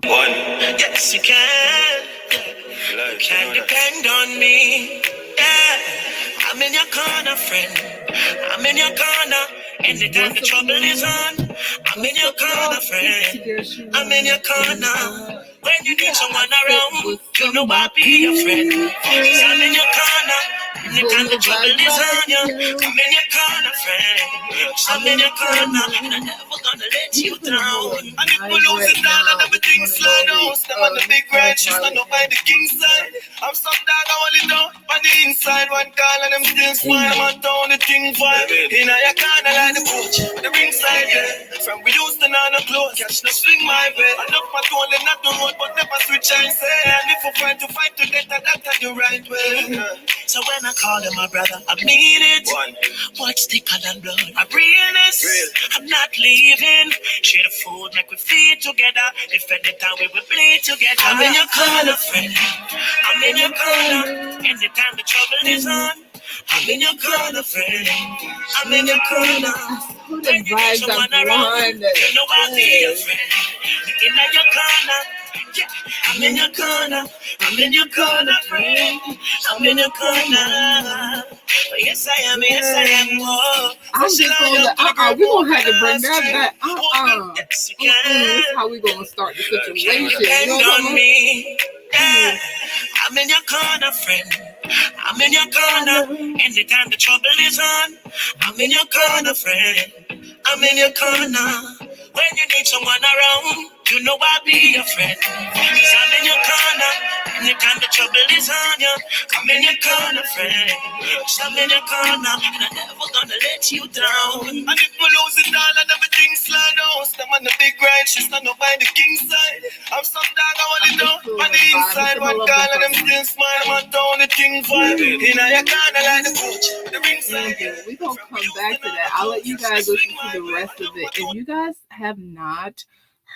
One. Yes, you can. You can depend on me. Yeah. I'm in your corner, friend. I'm in your corner. Anytime the trouble is on, I'm in your corner, friend. I'm in your corner. When you need someone around, you know I'll be your friend. I'm in your corner. Anytime the trouble is on you, I'm in your corner, friend. I'm in your corner, and I'm never gonna let you down. And if we lose it all and everything slide down, step on the big righteous, stand up by the king's side. I'm some dog, I hold it down on the inside. One call and I'm still smile. I'm on down the thing fire. In your corner like the coach, the ringside, yeah. From we used to know no clothes, catch no swing my way. I love my tool and not the road, but never switch I say. And if we fight to fight to get that the right way. So when I call him my brother, I mean it. What's thicker than blood? I realness. I'm not leaving. Share the food, make we feed together. If anytime we will bleed together. I'm in your corner, friend. I'm in your corner. Anytime the trouble is on, I'm in your corner, friend. I'm in your corner. Who the vibes are around? You know I'll be your friend. In your corner. Yeah. I'm in your corner. I'm in your corner, friend. I'm in your corner. Oh, yes, I am. Yes, I am. Oh, I'm just gonna, we're gonna have to bring that back. That's how we're gonna start the situation. You know what I mean? Yeah. I'm in your corner, friend. I'm in your corner. Anytime the trouble is on, I'm in your corner, friend. I'm in your corner. When you need someone around, you know I'll be your friend. 'Cause I'm in your corner. Anytime the trouble is on you, I'm in your corner, friend. 'Cause I'm in your corner, and I'm never gonna let you down. And if we lose it all and everything slide down, step on the big righteous, stand up by the king's side. I'm some dog, I hold it down on the inside. One call and I'm still smile. I'm on down the thing fire. In your corner like the coach, the ringside. We're gonna come back to that. I'll let you guys listen to the rest of it. If you guys have not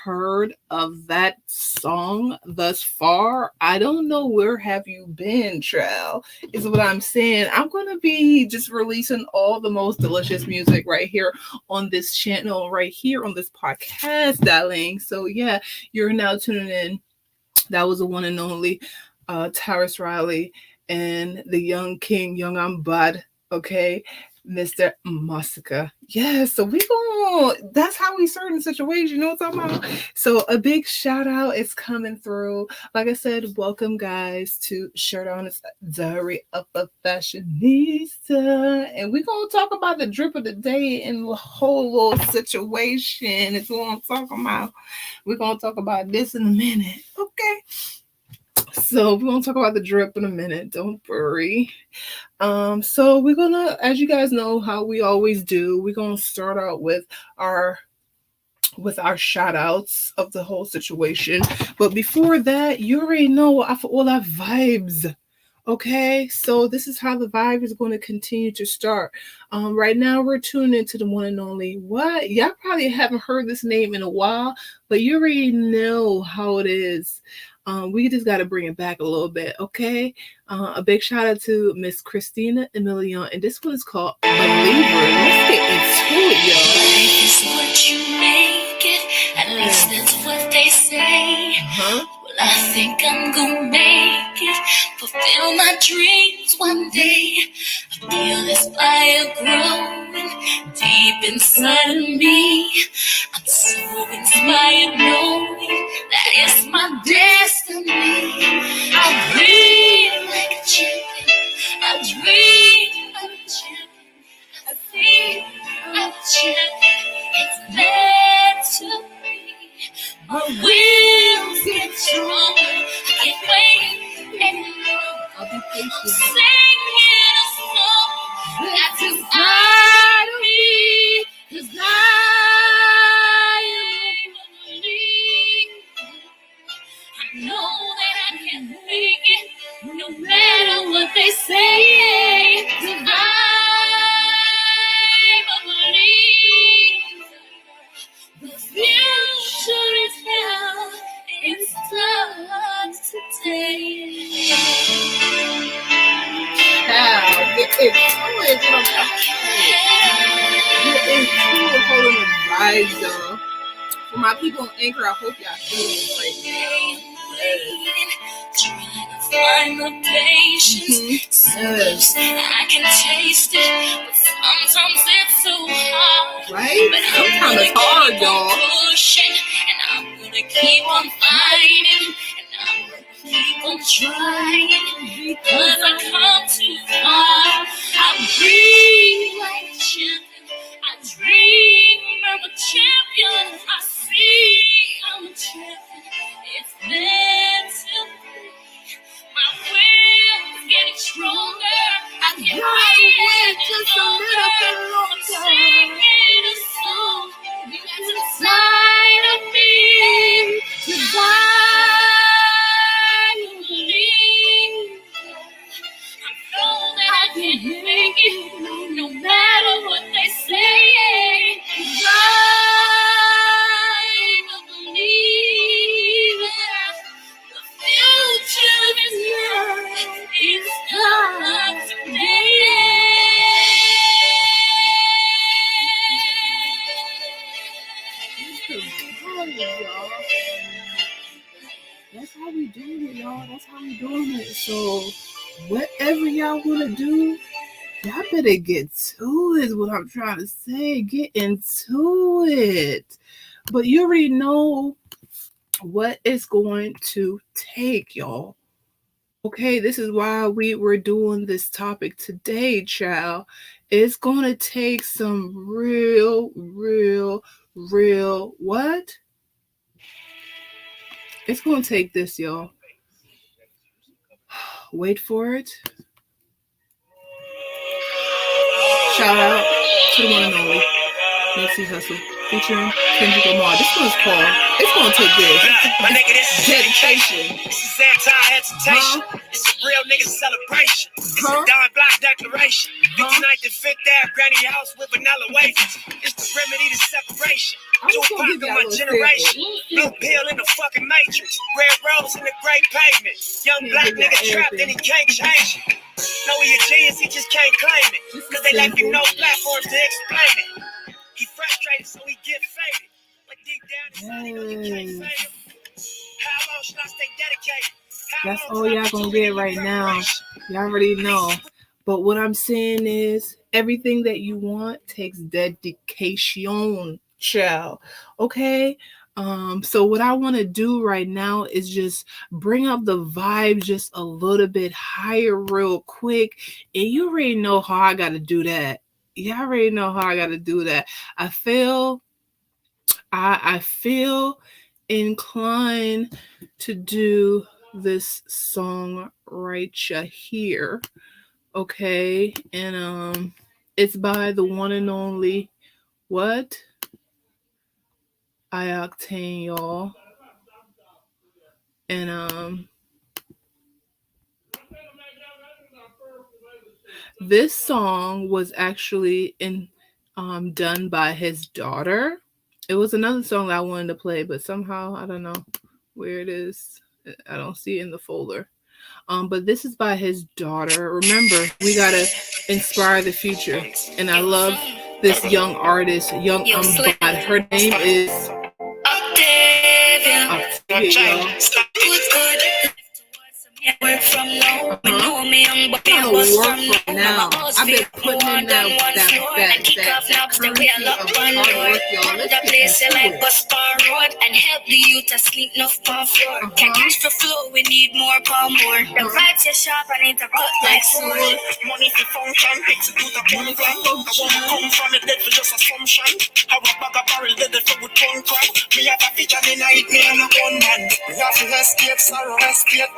heard of that song thus far, I don't know where have you been, Trell, is what I'm saying. I'm gonna be just releasing all the most delicious music right here on this channel, right here on this podcast, darling. So yeah, you're now tuning in. That was the one and only Taurus Riley and the young king, young Ambad, okay, Mr. Massacre. Yeah, so we going, that's how we start in the situation, you know what I'm talking about? So a big shout out is coming through. Like I said, welcome guys to Sheridonna's Diary of a Fashionista. And we're going to talk about the drip of the day and the whole little situation. It's what I'm talking about. We're going to talk about this in a minute, okay? So we're gonna talk about the drip in a minute. Don't worry. So we're gonna, as you guys know, how we always do, we're gonna start out with our shout outs of the whole situation. But before that, you already know all our vibes. Okay, so this is how the vibe is going to continue to start. Right now, we're tuning into the one and only what? Y'all probably haven't heard this name in a while, but you already know how it is. We just got to bring it back a little bit, okay? A big shout out to Miss Christina Emilion, and this one is called Believer. Let's get into it, y'all. Life is what you make it, at least that's what they say. Well, I think I'm gonna make it, fulfill my dreams one day. I feel this fire growing deep inside of me. I'm so inspired knowing that it's my destiny. I breathe like a champion, I dream like a champion, I think I'm a champion. It's meant to be. My will's get stronger. I can't wait anymore. I'll be patient. I'm singing a song that's inside of me. 'Cause I am a believer. I know that I can make it, no matter what they say. 'Cause I'm a believer. The future is now. It starts today. Now, it's always what I'm talking about. It is cool holding the vibes, y'all. For my people on Anchor, I hope y'all feel this right now. Trying to find the patience. Yes. I can taste it, but sometimes it's so hard. Right? But sometimes it's hard, y'all. Pushing, and I'm gonna keep on fighting, and I'm gonna keep on trying, because I come too far. I breathe like a champion. I dream of a champion. I see I'm a champion. It's meant to be. My will's getting stronger. I can wait just a little bit longer. Singing a song that's inside of me. Goodbye, believe. I know that I can make it, no matter what they say. I believe the future is yours. It's not today. That's how we doing it, y'all. That's how we doing it. So whatever y'all want to do, y'all better get to it, is what I'm trying to say. Get into it. But you already know what it's going to take, y'all. Okay, this is why we're doing this topic today, child. It's going to take some real what? It's going to take this, y'all. Wait for it. Shout out to the one and only Nipsey Hussle featuring Kendrick Lamar. This one's called, it's going to take this. My nigga, this is dedication. This is anti-hesitation. This is real nigga celebration. This is Don Block declaration. 59th and 5th Ave, granny house with vanilla wafers. It's the remedy to separation. Tupac of my generation. Blue pill in the fucking matrix. Red rose in the great pavement. Young black nigga trapped and he can't change it. Know he a genius, he just can't claim it. Cause they left him no platforms to explain it. He frustrated, so he get faded. Like deep down inside, he can't fade him. How long should I stay dedicated? That's all y'all gonna get right now. Y'all already know. But what I'm saying is, everything that you want takes dedication, child. Okay? So what I want to do right now is just bring up the vibe just a little bit higher real quick. And you already know how I got to do that. You already know how I got to do that. I feel inclined to do this song right here. Okay? And it's by the one and only what? Octane, y'all. And this song was actually done by his daughter. It was another song that I wanted to play, but somehow I don't know where it is. I don't see it in the folder. But this is by his daughter. Remember, we gotta inspire the future, and I love this young artist, young Unbod. Her name is Octavia. Work from now, we know me young, but me was from now. I've been putting in that kick off knobs, then we are locked on road. The place like bus bar road, and help the youth to sleep enough on floor. Can't cash for flow, we need more palm more. The vibes are sharp and it a cut like sword. Money for function, execute a plan. I won't come from it, dead for just assumption. How a bag of barrel dead for good tongue crack. Me have a feature in night, me and a gun man. We have to escape, sorrow escape.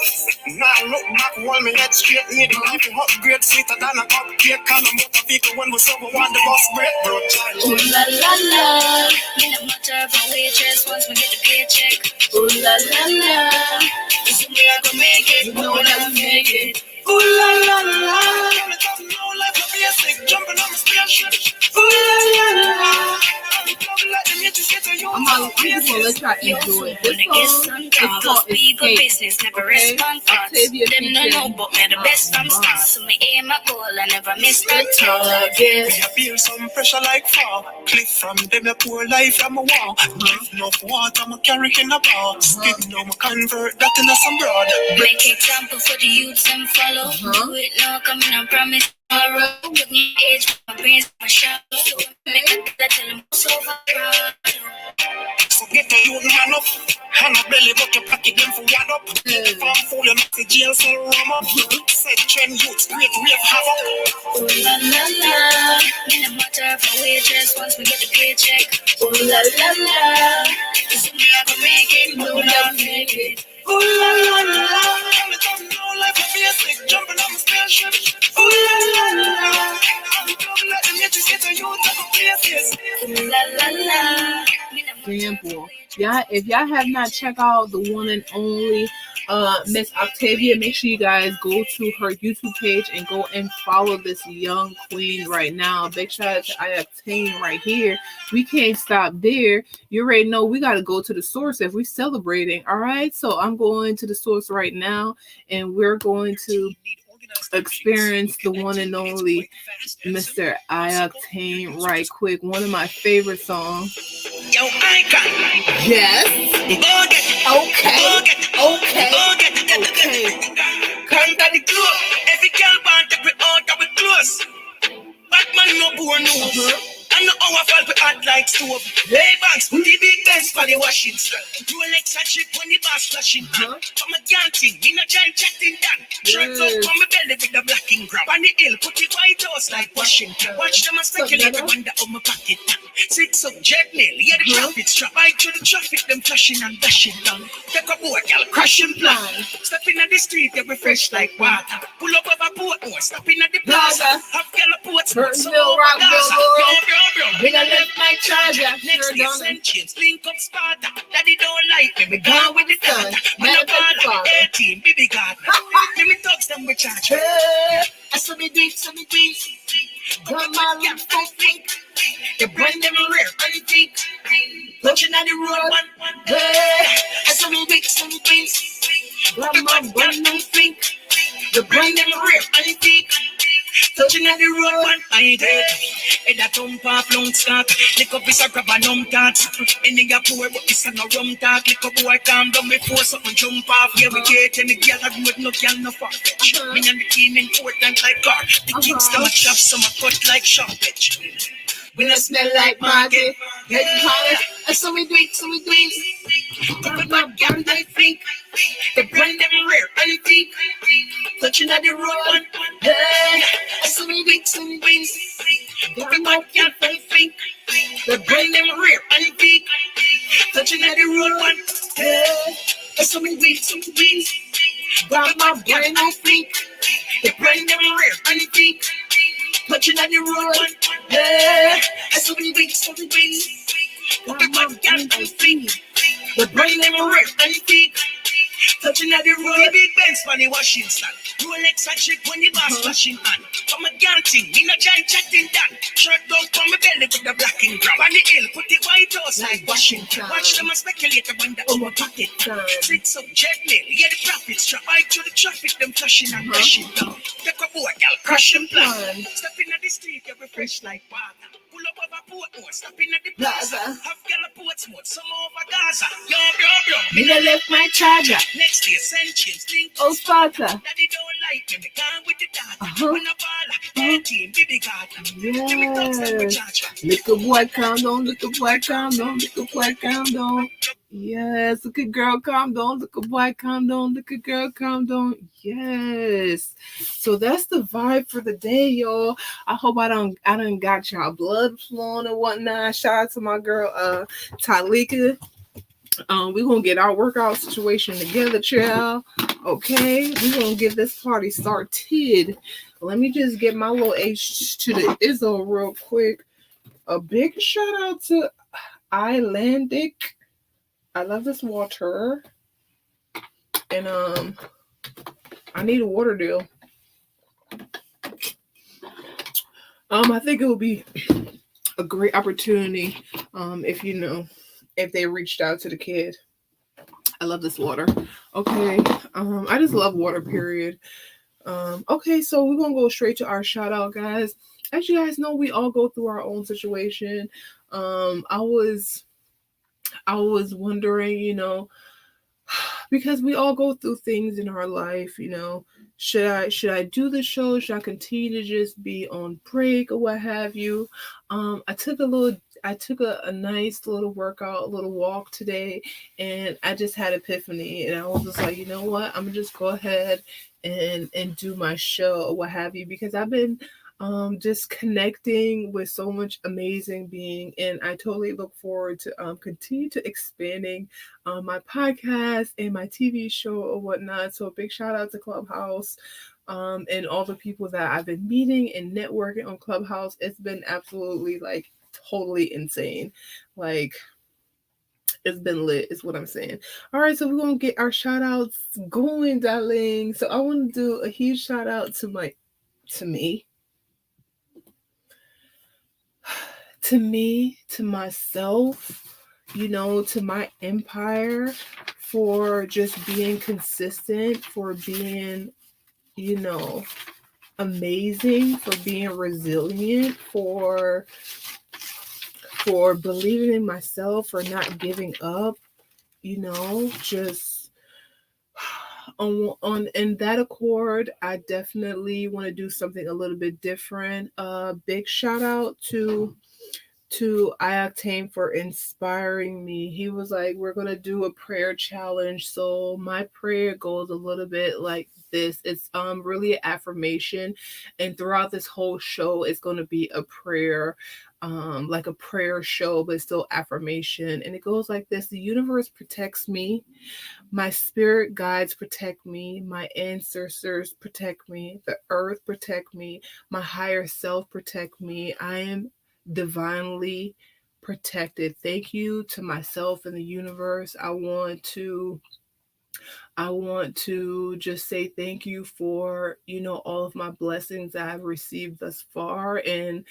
Now look back, while me head straight. Need the life to upgrade, sweeter than a cupcake. Call them motor vehicle when we sober, want the bus break. Bro, child. Ooh la la la, me no matter of a waitress once we get the paycheck. Ooh la la la, this is me I go make it, know that we make it. Ooh la la la, life basic, jumping on my spaceship. ooh la la la. I'm like the music, get to I'm just gonna let y'all enjoy it. This song is called Escape. Okay? Octavia them no know but me the best from start. So me aim a goal I never miss the target. Me a feel some pressure like fall. Cliff from them a poor life I'm a walk. Give enough water I'm a carry in a bar. Skip now me convert that into some broad. Make example for the youths and follow. Do it now, coming on promise tomorrow. With me age, my brains, my shadow. Make a tell them so proud. So get the youth man up. Hand up belly buck your pocket them for one up. Farm full you knock the jail cell room up. Set trend youths great wave havoc. Ooh la la la. In a matter of a waitress once we get the paycheck. Ooh la la la. It's me I can make it, no love make it. Ooh la la la. I'm the top no life of basic. Jumping on my spaceship. Ooh la la la. I'm the top let them get to get to youth of the places. Ooh la la la. Example. Yeah, if y'all have not checked out the one and only Miss Octavia, make sure you guys go to her YouTube page and go and follow this young queen right now. Big shout out to I Octane right here. We can't stop there. You already know we got to go to the source if we're celebrating. All right, so I'm going to the source right now, and we're going to experience the one and only Mr. I Octane right quick. One of my favorite songs. Yo, icon. Yes. Okay. Come to the club. Every girl want to be out of the clothes. Batman no born no. I know how I fall with hot like stove. Ray-Bans, the big Benz for the washing stand. Rolex a chip when the boss flashing. From a gang thing, me no giant chatting down. Shirt up from my belly with the blacking grab. On the hill, put the white house like Washington. Watch them a speculate, wonder on my pocket. Six up jet nail, yeah the traffic strap. I to the traffic, them flashing and dashing down. Take a boat, y'all crashing plan. Step in the street, they be fresh like water. Pull up over boat, more. Step in the plaza. Have y'all a port, so over Gaza. We done left my charger. Next day, sentience, link up Sparta. Daddy don't like me, me gone with the sun. Man, a ball, 18, baby God. Let me touch them with charge. I saw me do, got my lip for feet. The brand them rare, anything. Touching on the road, I saw me do, got my brand new feet. the brand them rare, anything. Touching on the road, I ain't dead. And that thump off long start. Lick up is a grab a numb tats. And nigga poor, but it's a no rum talk. Lick up boy calm down before something jump off. Yeah, we get any girl that would no girl no fuck bitch. Me and the team important like car. The kids them a chop, some a cut like sharp bitch. We don't smell like market. Get higher. I saw me do, But my girl they think. The brand them rare, anything. Touching on the road, I saw me do, but my girl they think. The brand them rare, anything. Touching on the road, I saw me do, got my brand new feet. the brand them rare, anything. Touching on the road, I saw me do, but my girl they think. The brand them rare, anything. Touching on the road, big Benz for the washing stand. Rolex a chip when the boss flashing on. From a gang thing, me no giant chatting down. Shirt down from my belly with the blacking grab. On the hill, put the white house like Washington. Watch them a speculate wonder on my pocket. Six up jet nail, yeah the profit strap. I to the traffic, them flashing and dashing down. Take a boat, y'all crashing plan. Step in the street, you be fresh like water. Pull up over Portmore, stop in at the plaza. Have y'all a Portsmouth, some over Gaza. Yo, me done left my charger. next day, sentience, link Oh, Sparta. Daddy don't like me, me gone with the data. When a baller, 18, baby God. Let me touch them with charge. Little boy, calm down. Little boy, calm down. Little boy, calm down. Yes, little girl, calm down. Little boy, calm down. Little girl, calm down. Yes. So that's the vibe for the day, y'all. I hope I done got y'all blood flowing and whatnot. Shout out to my girl, Talika. We're gonna get our workout situation together, child. Okay, we're gonna get this party started. Let me just get my little H to the Izzo real quick. A big shout out to Icelandic. I love this water. And I need a water deal. I think it would be a great opportunity if if they reached out to the kid. I love this water. Okay. I just love water, period. Okay, so we're gonna go straight to our shout out, guys. As you guys know, we all go through our own situation. I was wondering, because we all go through things in our life, should I do the show? Should I continue to just be on break or what have you? I took a nice little workout, a little walk today, and I just had epiphany, and I was just like, you know what? I'm gonna just go ahead and do my show or what have you, because I've been just connecting with so much amazing being, and I totally look forward to continue to expanding my podcast and my TV show or whatnot. So a big shout out to Clubhouse. And all the people that I've been meeting and networking on Clubhouse. It's been absolutely like totally insane. Like, it's been lit, is what I'm saying. All right, so we're gonna get our shout outs going, darling. So I want to do a huge shout out to me, to myself, to my empire, for just being consistent, for being, amazing, for being resilient, for believing in myself, for not giving up, just on in that accord. I definitely want to do something a little bit different. Big shout out to Ioctane for inspiring me. He was like, we're gonna do a prayer challenge. So my prayer goes a little bit like this. It's really an affirmation, and throughout this whole show it's gonna be a prayer, like a prayer show, but still affirmation. And it goes like this: the universe protects me, my spirit guides protect me, my ancestors protect me, the earth protect me, my higher self protect me. I am divinely protected. Thank you to myself and the universe. I want to just say thank you for, all of my blessings that I've received thus far. And,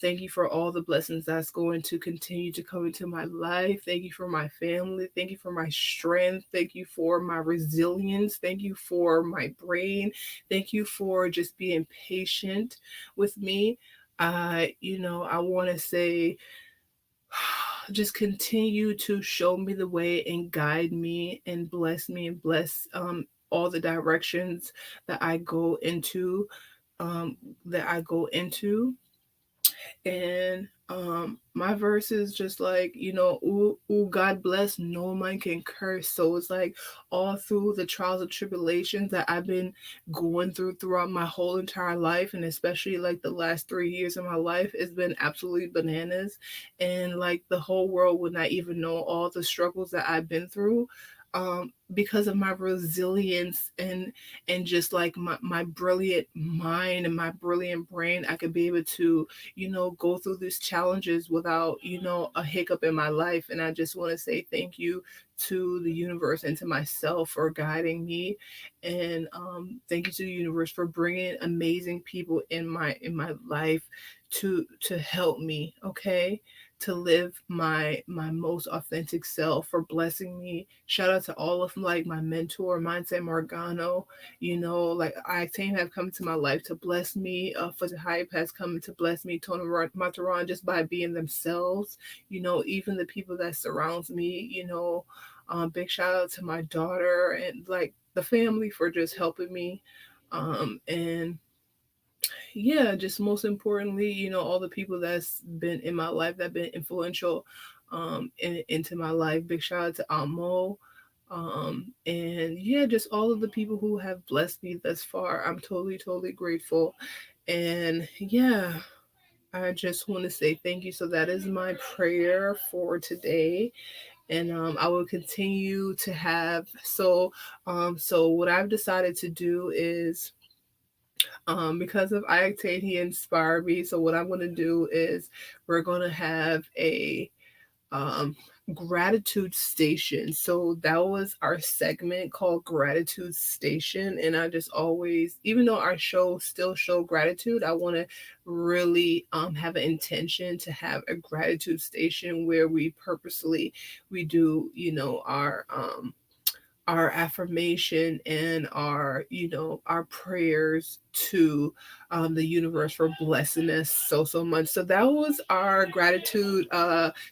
thank you for all the blessings that's going to continue to come into my life. Thank you for my family. Thank you for my strength. Thank you for my resilience. Thank you for my brain. Thank you for just being patient with me. I want to say, just continue to show me the way and guide me and bless all the directions that I go into, um that I go into. And my verse is just like, ooh, God bless, no man can curse. So it's like all through the trials and tribulations that I've been going throughout my whole entire life, and especially like the last 3 years of my life, it's been absolutely bananas. And like the whole world would not even know all the struggles that I've been through, because of my resilience, and just like my brilliant mind and my brilliant brain. I could be able to, go through these challenges without, a hiccup in my life. And I just want to say thank you to the universe and to myself for guiding me. And thank you to the universe for bringing amazing people in my life to help me, okay, to live my most authentic self, for blessing me. Shout out to all of like my mentor, Mindset Morgano. Like Octane have come to my life to bless me. For the Hype has come to bless me. Tony Mataran, just by being themselves. Even the people that surrounds me. Big shout out to my daughter and like the family for just helping me. And yeah, just most importantly, all the people that's been in my life that been influential into my life. Big shout out to Amo. And yeah, just all of the people who have blessed me thus far. I'm totally grateful. And yeah, I just want to say thank you. So that is my prayer for today. And I will continue to have so what I've decided to do is, because of Ioctane, he inspired me. So what I'm going to do is we're going to have a Gratitude Station. So that was our segment called Gratitude Station. And I just always, even though our show still show gratitude, I want to really have an intention to have a gratitude station where we purposely we do, our affirmation and our our prayers to the universe for blessing us so much. So that was our gratitude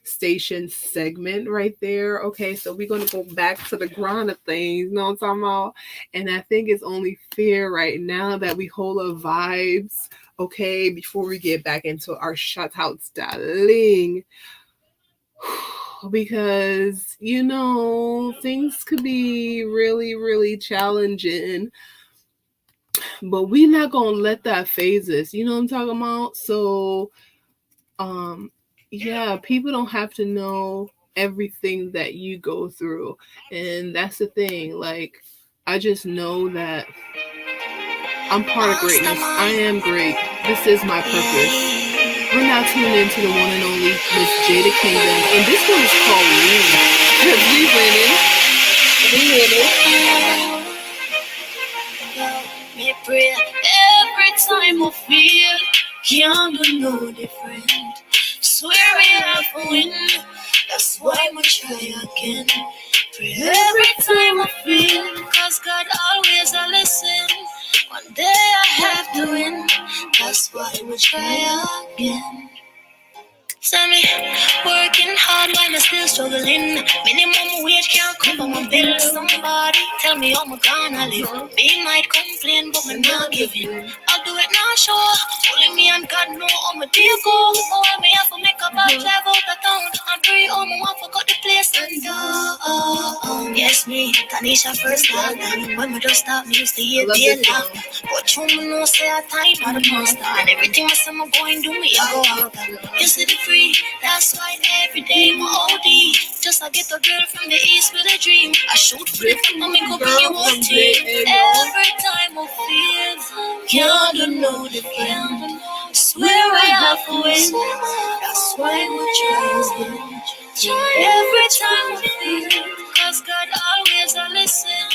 station segment right there. Okay, so we're going to go back to the grind of things, you know what I'm talking about? And I think it's only fair right now that we hold our vibes, okay, before we get back into our shout outs, darling. Because things could be really challenging, but we're not gonna let that phase us, you know what I'm talking about? So yeah, people don't have to know everything that you go through, and that's the thing. Like, I just know that I'm part of greatness. I am great. This is my purpose. We're now tuned into the one and only Miss Jada Kingdom, and this one is called Win. Because we winning. Me pray every time I feel can't do no different. Swear we have to win. That's why I'm try again. Pray every time I feel, cause God always a listen. One day I have to win. That's why I'm try again. Tell me, working hard while I'm still struggling. Minimum wage can't cover my bills. Somebody tell me how I'm gonna live. Me might complain, but me not giving. I'll do it now, sure. Only me and God know how my day go. Oh, I may have to make a bad drive out of town. And pray, oh, my want forgot the place and yes, me, Tanisha first love. When we just stop, me used to hear dear love. But you know, say a time for the monster. And everything I say I'm going to do, me, I go out. You see the free. That's why every day my OD. Just I get a girl from the east with a dream. I shoot for the film and go bring you one team. Every time I feel can't do no different. Swear I have to win. That's why I'm trying. Every time I feel, cause God always a listen.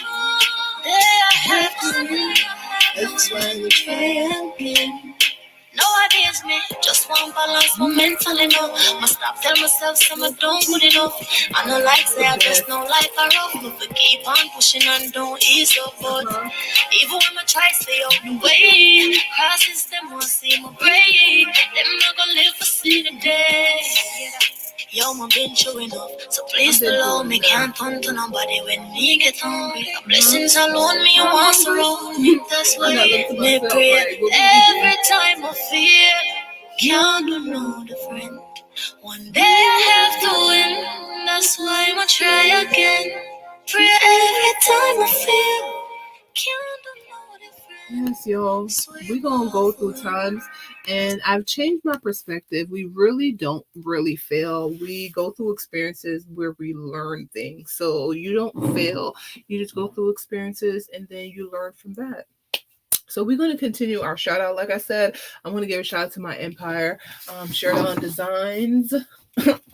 There I have to win. That's why we try again. Nowadays, me just want balance my mental enough. Must stop tell myself some I don't good enough. I know like say I just know life I rough. But keep on pushing and don't ease up. But even when I try to stay out the way, crosses them won't see my break. Them not gonna live for see the day. Yo, my been showing up, so please below me. Can't turn to nobody when me get hungry. Blessings alone me want to roll. That's why me pray every time I feel can't do no different. One day I have to win. That's why I'ma try again. Pray every time I feel can't do no different. Yes, y'all. We're gonna go through times, and I've changed my perspective. We really don't really fail. We go through experiences where we learn things. So you don't fail. You just go through experiences and then you learn from that. So we're going to continue our shout out. Like I said, I'm going to give a shout out to my empire, Sheridonna Designs.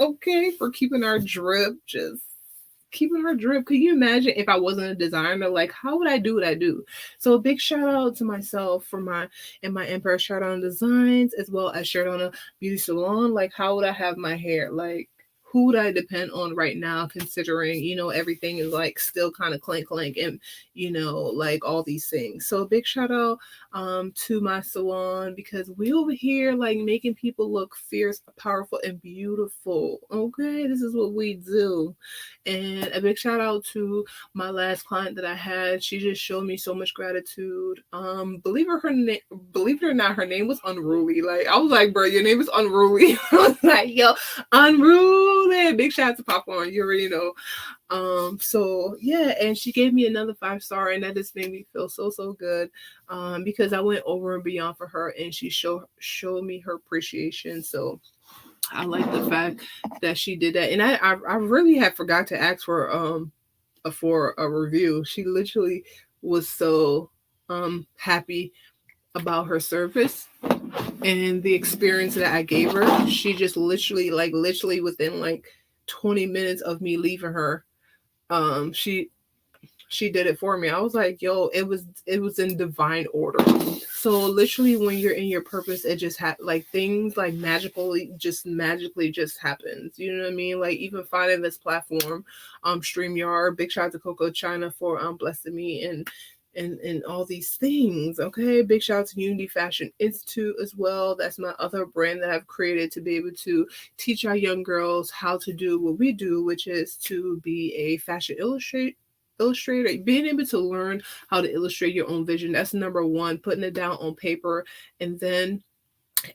Okay, for keeping our drip just keeping her drip. Could you imagine if I wasn't a designer? Like, how would I do what I do? So a big shout out to myself for my empire Sheridonna Designs, as well as Sheridonna Beauty Salon. Like, how would I have my hair? Like, who would I depend on right now, considering, everything is like still kind of clank and, like all these things. So a big shout out to my salon, because we over here like making people look fierce, powerful, and beautiful. Okay, this is what we do. And a big shout out to my last client that I had. She just showed me so much gratitude. Believe it or not, her name was Unruly. Like, I was like, bro, your name is Unruly. I was like, yo, Unruly. Big shout out to Popcorn. You already know. So yeah, and she gave me another 5-star, and that just made me feel so good. Because I went over and beyond for her, and she showed me her appreciation. So I like the fact that she did that. And I really had forgot to ask for a review. She literally was so happy about her service and the experience that I gave her. She just literally within like 20 minutes of me leaving her. She did it for me. I was like, yo, it was in divine order. So literally when you're in your purpose, it just like things like magically just happens. You know what I mean? Like even finding this platform, StreamYard, big shout out to Coco China for blessing me and all these things. Okay. Big shout out to Unity Fashion Institute as well. That's my other brand that I've created to be able to teach our young girls how to do what we do, which is to be a fashion illustrator, being able to learn how to illustrate your own vision. That's number one, putting it down on paper and then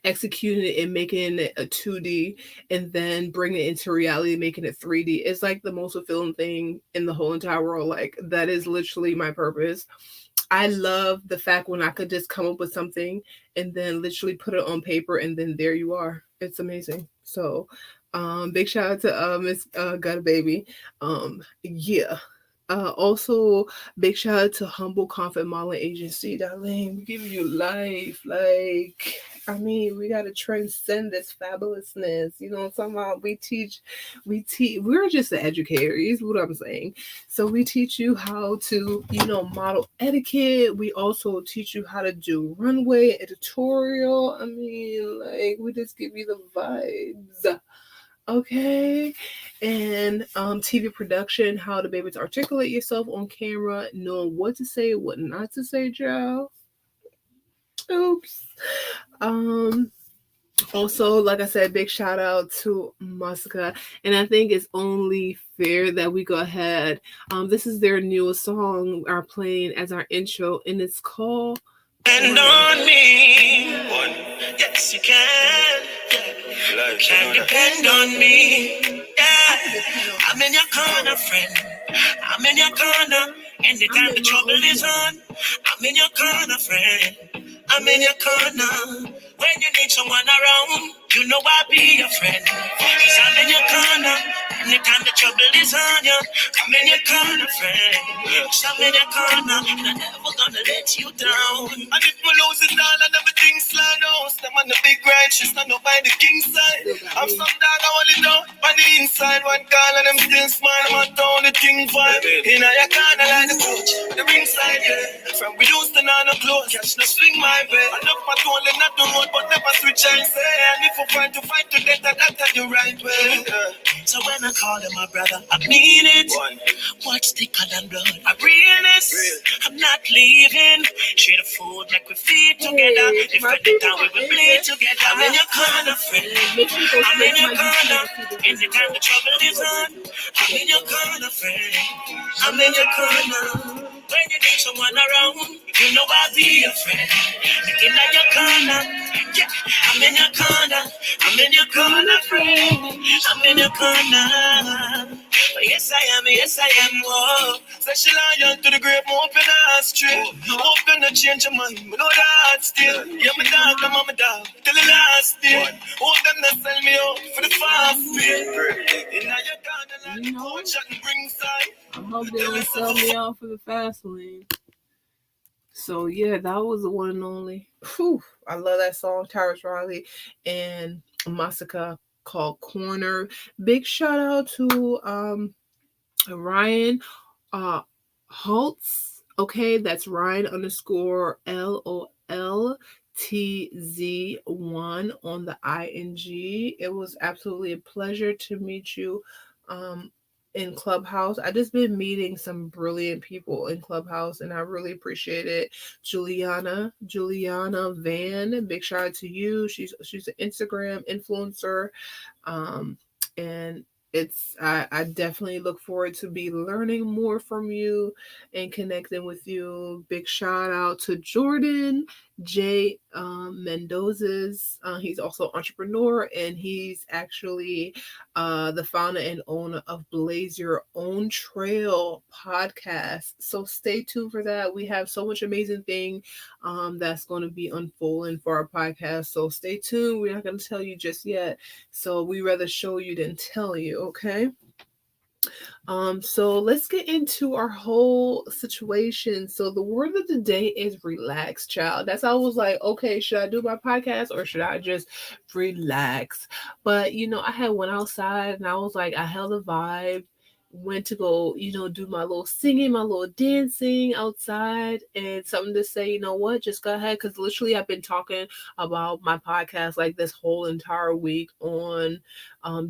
executing it and making it a 2D and then bringing it into reality, making it 3D. It's like the most fulfilling thing in the whole entire world. Like that is literally my purpose. I love the fact when I could just come up with something and then literally put it on paper and then there you are. It's amazing. So big shout out to Miss Got a Baby. Yeah. Also, big shout out to Humble Confident Modeling Agency. Darlene, we give you life. Like, I mean, we gotta transcend this fabulousness. You know what I'm talking about? We teach. We're just the educators. What I'm saying. So we teach you how to, model etiquette. We also teach you how to do runway editorial. I mean, like, we just give you the vibes. Okay. And TV production, how to be able to articulate yourself on camera, knowing what to say, what not to say, Joe. Oops. Also, like I said, big shout out to Masika. And I think it's only fair that we go ahead. This is their newest song, are playing as our intro, and it's called And on me. Yes, you can. You can depend on me. Yeah. I'm in your corner, friend. I'm in your corner. Anytime the trouble is on, I'm in your corner, friend. I'm in your corner. When you need someone around, you know I'll be your friend. 'Cause I'm in your corner. Anytime the trouble is on you, I'm in your corner, friend. 'Cause I'm in your corner. And I'm never gonna let you down. And if me lose it all and everything slide out, them on the big righteous, stand up by the king's side. I'm some dog, I hold it down on the inside. One call and them still smile. I'm on down the king vibe. In your corner like the coach, the ringside, yeah. From we used to know no clothes, catch no swing my way. I love my tool and not the road, but never switch I say. And if we fight to death, that's the right way. So when I call him my brother, I mean it. What's thicker than blood? I realness. I'm not leaving. Share the food like we feed together. Different the time we will bleed together. I'm in your corner, friend. I'm in your corner. Anytime the trouble is on, I'm in your corner, friend. I'm in your corner. When you need someone around, you know I'll be your friend. Looking at your corner, yeah. I'm in your corner. I'm in your corner, friend. I'm in your corner. But yes, I am. Yes, I am. Whoa. Special iron to the grave, more open heart straight. Hope you not change your mind, but no that still. Yeah, my dog, I'm on my dog. Till the last day. Hope them not sell me out for the fast pay. In your corner, like the coach and bring side. I hope they don't sell me out for the fast lane. So yeah, that was the one and only. Whew, I love that song, Tyrus Riley and Masika, called Corner. Big shout out to Ryan Holtz. Okay, that's Ryan _ LOLTZ1 on the ING. It was absolutely a pleasure to meet you in Clubhouse. I just been meeting some brilliant people in Clubhouse and I really appreciate it. Juliana Van, big shout out to you. She's an Instagram influencer. And I definitely look forward to be learning more from you and connecting with you. Big shout out to Jordan J. Mendoza's. He's also an entrepreneur and he's actually the founder and owner of Blaze Your Own Trail podcast. So stay tuned for that. We have so much amazing thing that's going to be unfolding for our podcast. So stay tuned. We're not going to tell you just yet. So we rather show you than tell you, okay? So let's get into our whole situation. So the word of the day is relax, child. That's I was like, okay, should I do my podcast or should I just relax? But I had went outside and I was like, I held a vibe, went to go, do my little singing, my little dancing outside, and something to say, what, just go ahead. Cause literally I've been talking about my podcast like this whole entire week on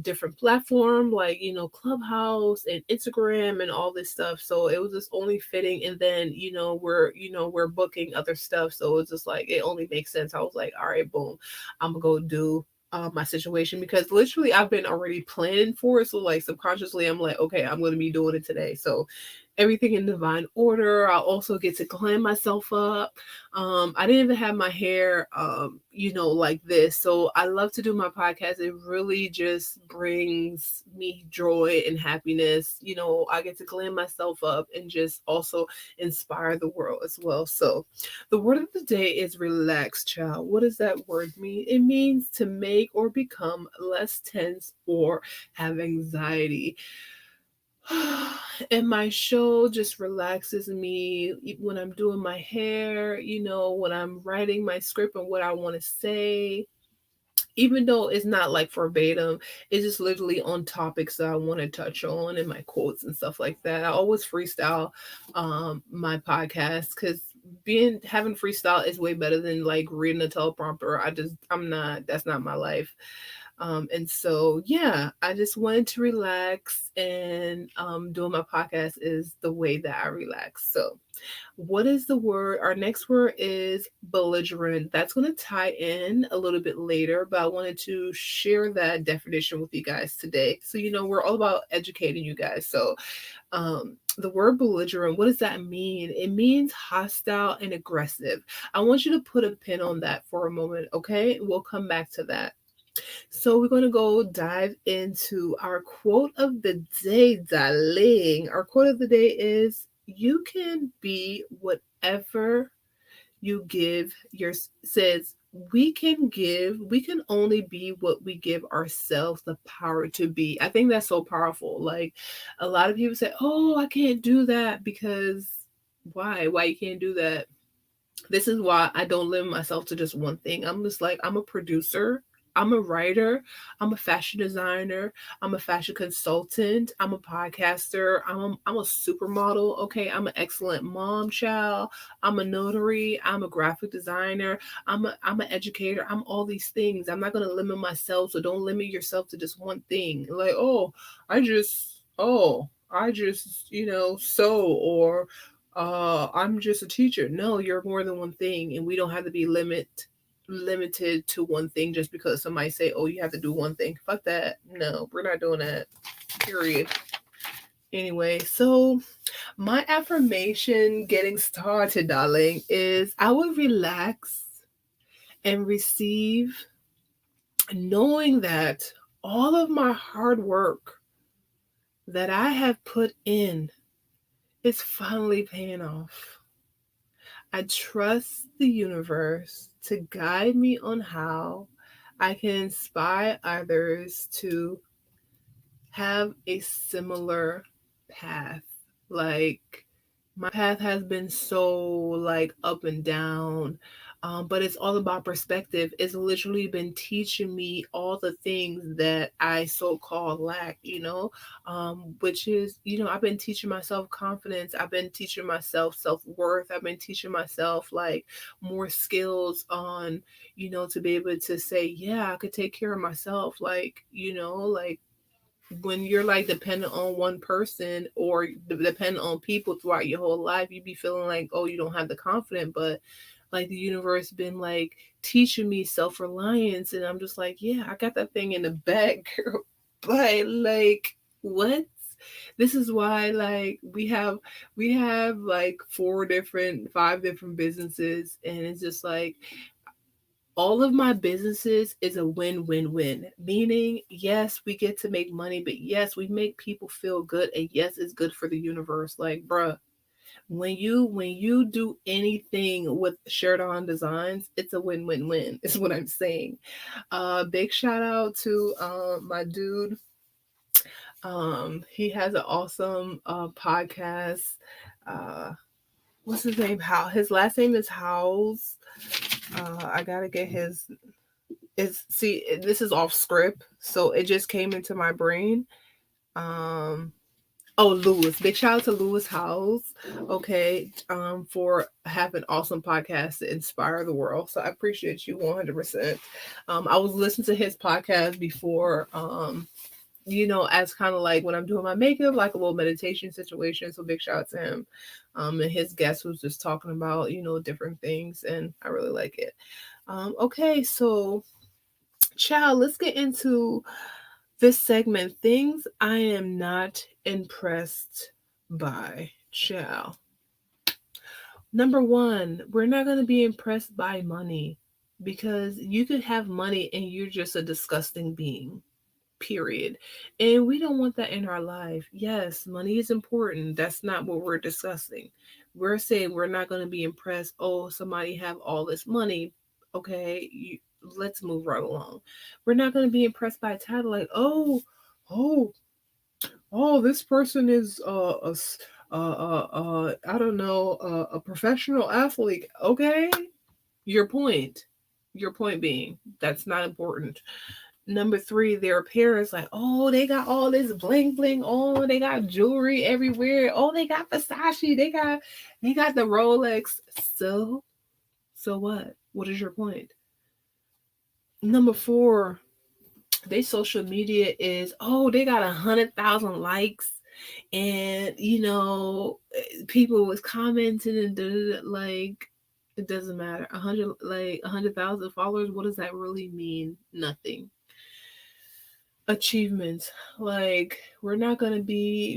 different platform like Clubhouse and Instagram and all this stuff. So it was just only fitting, and then we're booking other stuff, so it's just like it only makes sense. I was like, all right, boom, I'm gonna go do my situation, because literally I've been already planning for it. So like subconsciously I'm like, okay, I'm gonna be doing it today. So everything in divine order. I'll also get to glam myself up. I didn't even have my hair, like this. So I love to do my podcast. It really just brings me joy and happiness. I get to glam myself up and just also inspire the world as well. So the word of the day is relax, child. What does that word mean? It means to make or become less tense or have anxiety. And my show just relaxes me when I'm doing my hair, when I'm writing my script and what I want to say. Even though it's not like verbatim, it's just literally on topics that I want to touch on and my quotes and stuff like that. I always freestyle my podcast, because having freestyle is way better than like reading a teleprompter. That's not my life. And so, yeah, I just wanted to relax, and doing my podcast is the way that I relax. So, what is the word? Our next word is belligerent. That's going to tie in a little bit later, but I wanted to share that definition with you guys today. So, we're all about educating you guys. So, the word belligerent, what does that mean? It means hostile and aggressive. I want you to put a pin on that for a moment, okay? We'll come back to that. So we're going to go dive into our quote of the day, darling. Our quote of the day is, you can be whatever you give we can only be what we give ourselves the power to be. I think that's so powerful. Like, a lot of people say, oh, I can't do that, because why you can't do that? This is why I don't limit myself to just one thing. I'm just like, I'm a producer, I'm a writer, I'm a fashion designer, I'm a fashion consultant, I'm a podcaster, I'm a supermodel, okay? I'm an excellent mom, child, I'm a notary, I'm a graphic designer, I'm an educator, I'm all these things. I'm not gonna limit myself, so don't limit yourself to just one thing. Like, I just sew, or I'm just a teacher. No, you're more than one thing, and we don't have to be limited to one thing just because somebody say, oh, you have to do one thing. Fuck that. No, we're not doing that. Period. Anyway, so my affirmation getting started, darling, is I will relax and receive, knowing that all of my hard work that I have put in is finally paying off. I trust the universe to guide me on how I can inspire others to have a similar path. Like, my path has been so like up and down, but it's all about perspective. It's literally been teaching me all the things that I so-called lack, which is, I've been teaching myself confidence. I've been teaching myself self-worth. I've been teaching myself like more skills on, to be able to say, yeah, I could take care of myself. Like, like, when you're like dependent on one person or dependent on people throughout your whole life, you be feeling like, oh, you don't have the confidence. But like, the universe been like teaching me self-reliance, and I'm just like, yeah, I got that thing in the back, girl. But like, what? This is why like we have like 5 different businesses, and it's just like, all of my businesses is a win-win-win, meaning, yes, we get to make money, but yes, we make people feel good, and yes, it's good for the universe. Like, bruh, when you do anything with Sheridonna Designs, it's a win-win-win, is what I'm saying. Big shout out to my dude, He has an awesome podcast. What's his name? How his last name is Howes. I gotta get his. This is off script, so it just came into my brain. Lewis. Big shout out to Lewis Howes, okay, for having awesome podcasts to inspire the world. So I appreciate you 100%. I was listening to his podcast before, as kind of like when I'm doing my makeup, like a little meditation situation. So big shout out to him. And his guest was just talking about, different things, and I really like it. Okay, so child, let's get into this segment, things I am not impressed by. Child. Number one, we're not going to be impressed by money, because you could have money and you're just a disgusting being. Period. And we don't want that in our life. Yes, money is important. That's not what we're discussing. We're saying we're not going to be impressed. Oh, somebody have all this money. Okay, let's move right along. We're not going to be impressed by a title like, oh, this person is I don't know, a professional athlete. Okay, your point being that's not important. Number three, their appearance, like, oh, they got all this bling bling on, they got jewelry everywhere, oh, they got Versace, they got the Rolex. So what? What is your point? Number four, their social media is, oh, they got 100,000 likes, and people was commenting and like, it doesn't matter. 100,000 followers. What does that really mean? Nothing. Achievements, like, we're not going to be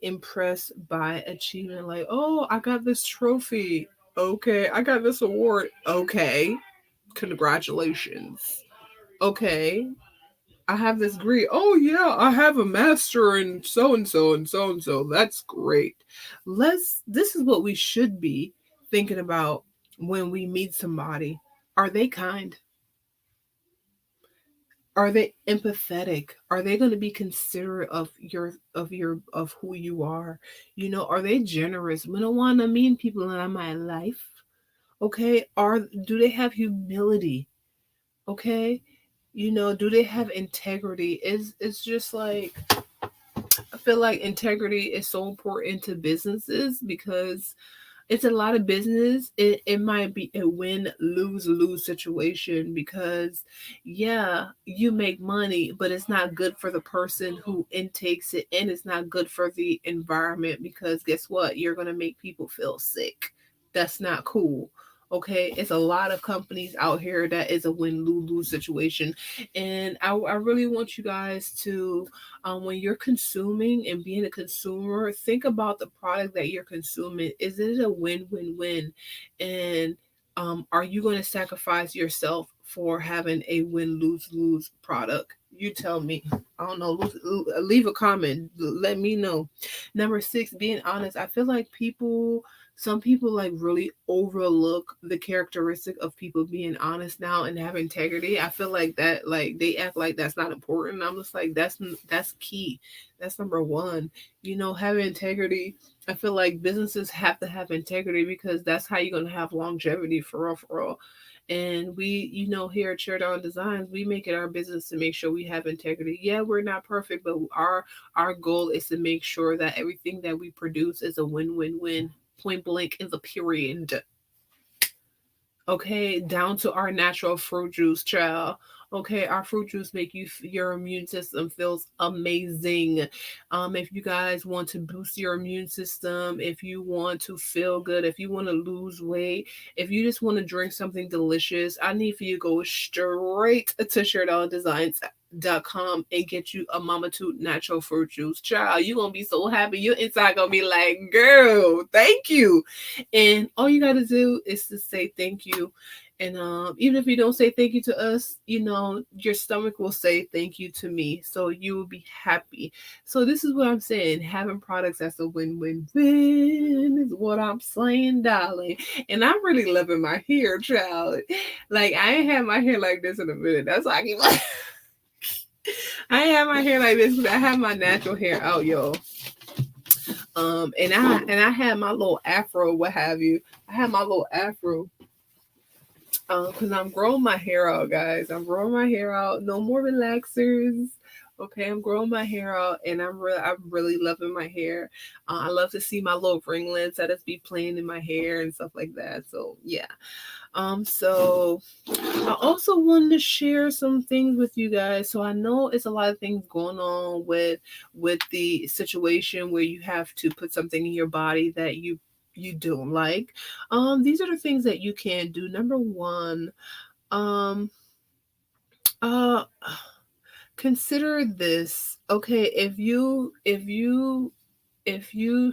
impressed by achievement, like, oh, I got this trophy, okay, I got this award, okay, congratulations, okay, I have this degree, oh yeah, I have a master in so and so and so and so, that's great. This is what we should be thinking about when we meet somebody. Are they kind? Are they empathetic? Are they going to be considerate of who you are? Are they generous? We don't want to mean people in my life. Okay? Do they have humility? Okay? Do they have integrity? It's just like, I feel like integrity is so important to businesses, because it's a lot of business. It might be a win-lose situation, because yeah, you make money, but it's not good for the person who intakes it, and it's not good for the environment, because guess what? You're going to make people feel sick. That's not cool. Okay, it's a lot of companies out here that is a win-lose situation, and I really want you guys to, when you're consuming and being a consumer, think about the product that you're consuming. Is it a win-win-win? And are you going to sacrifice yourself for having a win-lose-lose product? You tell me. I don't know. Leave a comment. Let me know. Number 6, being honest. I feel like some people like really overlook the characteristic of people being honest now and have integrity. I feel like that, like, they act like that's not important. I'm just like, that's key. That's number one. Having integrity. I feel like businesses have to have integrity, because that's how you're going to have longevity, for real. And we, here at Sheridonna Designs, we make it our business to make sure we have integrity. Yeah, we're not perfect, but our goal is to make sure that everything that we produce is a win-win-win. Point blank in the period. Okay, down to our natural fruit juice, child. Okay, our fruit juice make your immune system feels amazing. If you guys want to boost your immune system, if you want to feel good, if you want to lose weight, if you just want to drink something delicious, I need for you to go straight to SheridonnaDesigns.com and get you a Mama Toot natural fruit juice. Child, you're gonna be so happy. Your inside gonna be like, girl, thank you. And all you gotta do is to say thank you. And even if you don't say thank you to us, your stomach will say thank you to me. So you will be happy. So this is what I'm saying. Having products that's a win-win-win is what I'm saying, darling. And I'm really loving my hair, child. Like, I ain't had my hair like this in a minute. That's why I keep I have my hair like this because I have my natural hair out, yo. And I had my little afro, what have you. I had my little afro. Because I'm growing my hair out, guys. I'm growing my hair out. No more relaxers. Okay, I'm growing my hair out, and I'm really loving my hair. I love to see my little ringlets that is be playing in my hair and stuff like that. So yeah. So I also wanted to share some things with you guys. So I know it's a lot of things going on with the situation where you have to put something in your body that you don't like. These are the things that you can do. Number one, um, uh, consider this. Okay, if you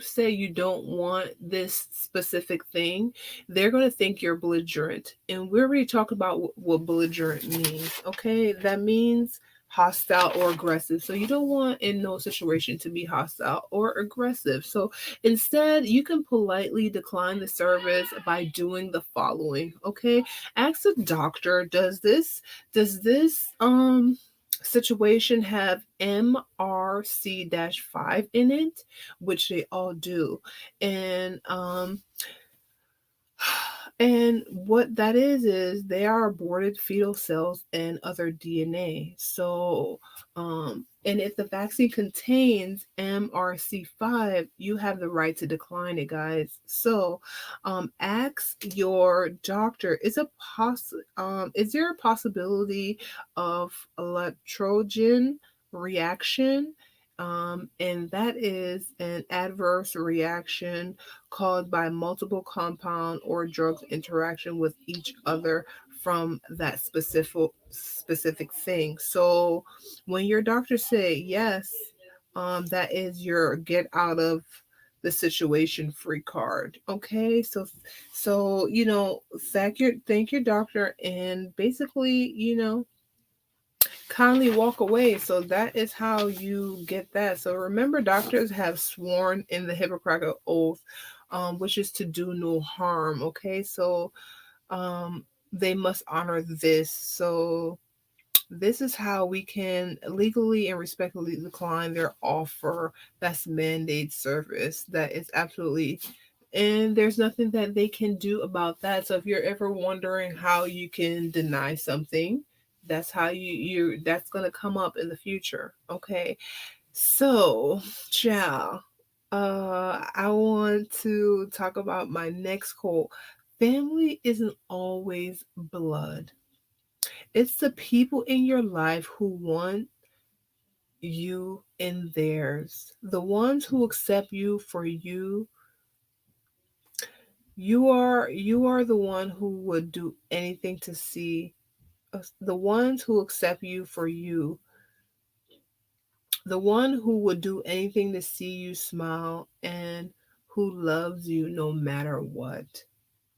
say you don't want this specific thing, they're going to think you're belligerent. And we already talked about what belligerent means. Okay, that means hostile or aggressive. So you don't want in no situation to be hostile or aggressive. So instead, you can politely decline the service by doing the following. Okay, ask the doctor, does this situation have MRC-5 in it, which they all do. And what that is they are aborted fetal cells and other DNA. So and if the vaccine contains MRC5, you have the right to decline it, guys. So ask your doctor, is there a possibility of electrogen reaction? And that is an adverse reaction caused by multiple compound or drugs interaction with each other from that specific thing. So when your doctor say yes, that is your get out of the situation free card. Okay, so thank your doctor, and basically kindly walk away. So that is how you get that. So remember, doctors have sworn in the Hippocratic Oath, which is to do no harm. Okay, so they must honor this. So this is how we can legally and respectfully decline their offer. That's mandate service. That is absolutely, and there's nothing that they can do about that. So if you're ever wondering how you can deny something, that's how that's going to come up in the future. Okay, so ciao. I want to talk about my next quote. Family isn't always blood. It's the people in your life who want you in theirs. The ones who accept you for you. You are the one who would do anything to see the ones who accept you for you. The one who would do anything to see you smile and who loves you no matter what.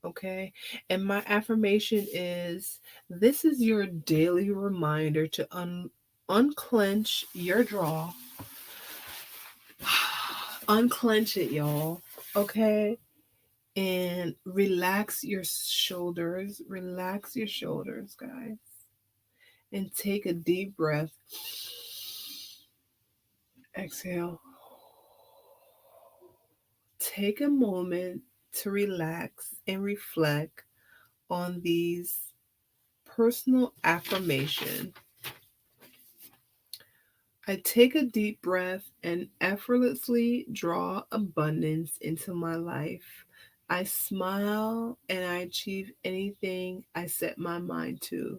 Okay? And my affirmation is, this is your daily reminder to unclench your jaw. Unclench it, y'all. Okay? And relax your shoulders. Relax your shoulders, guys. And take a deep breath. Exhale. Take a moment to relax and reflect on these personal affirmation. I take a deep breath and effortlessly draw abundance into my life. I smile and I achieve anything I set my mind to.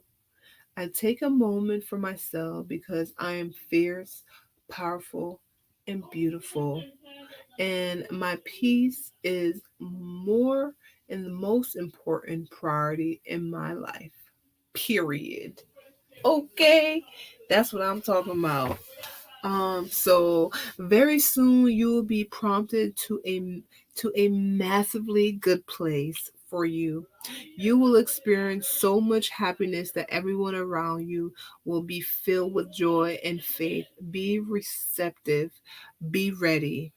I take a moment for myself because I am fierce, powerful, and beautiful. And my peace is more and the most important priority in my life. Period. Okay, that's what I'm talking about. So very soon you will be prompted to a massively good place for you. You will experience so much happiness that everyone around you will be filled with joy and faith. Be receptive. Be ready.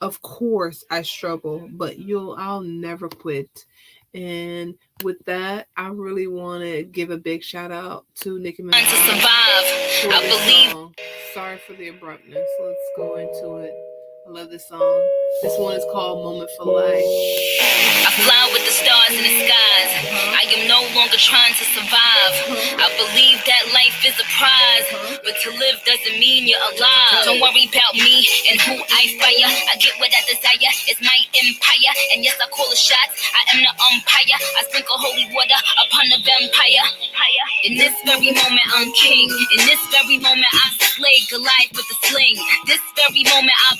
Of course I struggle, but I'll never quit. And with that, I really want to give a big shout out to Nicki Minaj To survive, for I this believe. song. Sorry for the abruptness. Let's go into it. I love this song. This one is called Moment for Life. I fly with the stars in the skies. I am no longer trying to survive. I believe that life is a prize, but to live doesn't mean you're alive. Don't worry about me and who I fire. I get what I desire. It's my empire, and yes, I call the shots. I am the umpire. I sprinkle holy water upon the vampire. In this very moment, I'm king. In this very moment, I slay Goliath with a sling. This very moment, I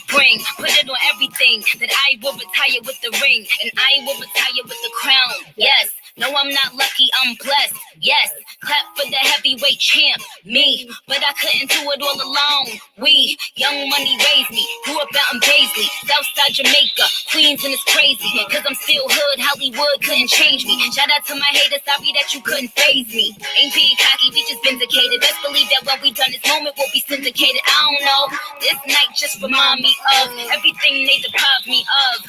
put it on everything, that I will retire with the ring, and I will retire with the crown. Yes, no, I'm not lucky, I'm blessed. Yes, clap for the heavyweight champ, me. But I couldn't do it all alone. We, Young Money raised me, grew up out in Paisley, Southside Jamaica, Queens, and it's crazy, cause I'm still hood, Hollywood couldn't change me. Shout out to my haters, sorry that you couldn't phase me. Ain't being cocky, we just vindicated. Best believe that when we done this moment will be syndicated. I don't know, this night just remind me of everything they deprived me of.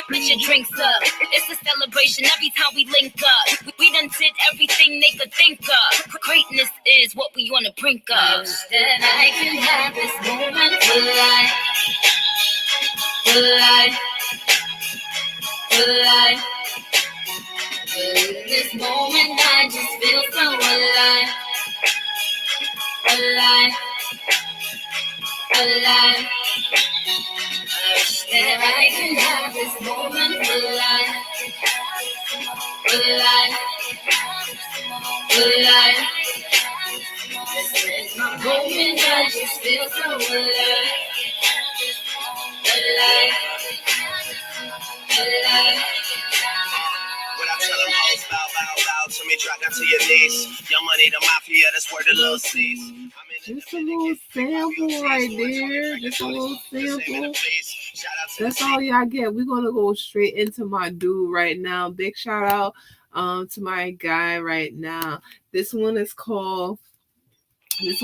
Put your drinks up. It's a celebration every time we link up. We done did everything they could think of. Greatness is what we on the brink of. That I can have this moment for life. For life. For life. In this moment I just feel so alive. Alive. Alive. That I can have this moment for life. For life. For life. This moment I just feel so alive. Alive. Alive. What I tell them all is bow, bow, bow to me, drop down to your knees. Young Money, the mafia, that's where the little sees. Just a little sample right there. Just a little sample. That's all y'all get. We're gonna go straight into my dude right now. Big shout out to my guy right now. This one is called this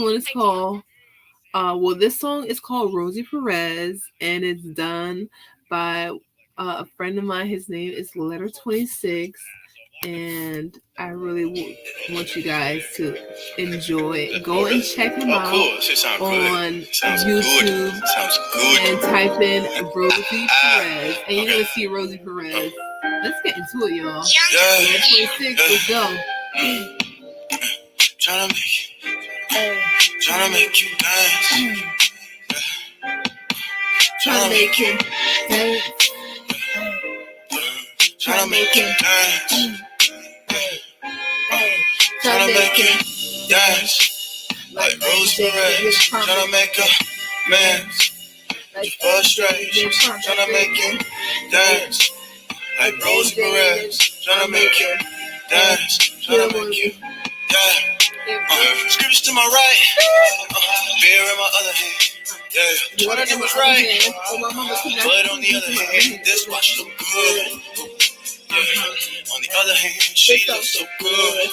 song is called Rosie Perez, and it's done by a friend of mine. His name is Letter 26, and I really want you guys to enjoy it. Go and check him out on YouTube and type in Rosie Perez, and you're gonna see Rosie Perez. Let's get into it, y'all. Letter 26, let's go. Tryna make you dance. Tryna make you dance. Tryna make you dance. Tryna make you dance. Like Rosie Perez. Tryna make a man. Frustration. Tryna make you dance. Like Rosie Perez. Tryna make you dance. Tryna make you dance. Scriptures to my right, beer in my other hand. Yeah, trying to do what's right, but on the other hand, this watch look good. Yeah, on the other hand, she looks so good.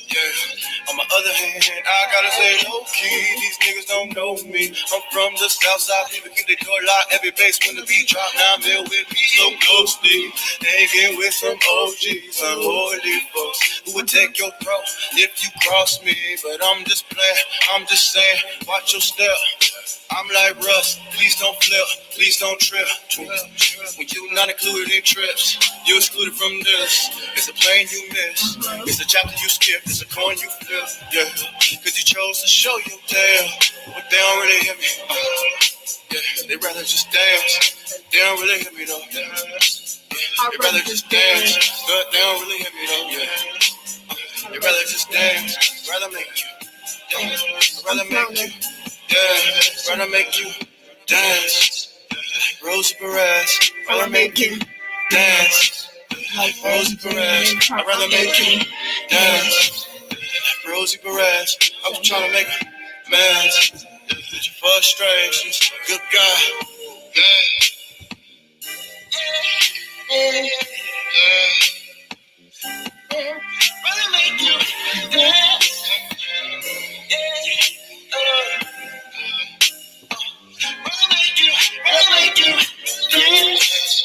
Yeah, on my other hand, I gotta say low key, these niggas don't know me. I'm from the south side, people keep the door locked. Every base when the beat drop, now I'm there with me so closely. Hanging with some OGs, unholy folks who would take your throat if you cross me. But I'm just playing, I'm just saying, watch your step. I'm like Russ, please don't flip, please don't trip. When you're not included in trips, you're excluded from this. It's a plane you miss, it's a chapter you skip, it's a coin you flip. Yeah, cause you chose to show your tail, but they don't really hit me. Yeah, they rather just dance, they don't really hit me though. Yeah, they rather just dance, but they don't really hit me though. Yeah, they rather just dance, rather make you, yeah, rather make you. Yeah, rather make you dance like Rosie Perez. Rather make you dance like Rosie Perez. I'd rather make you dance like Rosie Perez. I was trying to make a man with your frustrations. Good guy. Rather make you dance. Rather make you dance.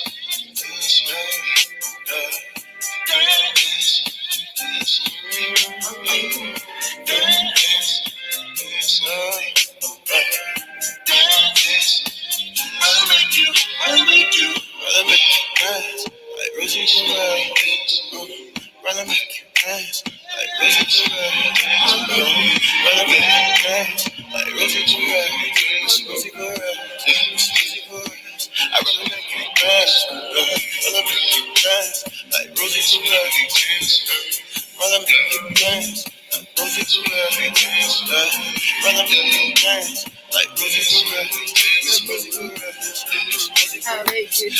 rather make you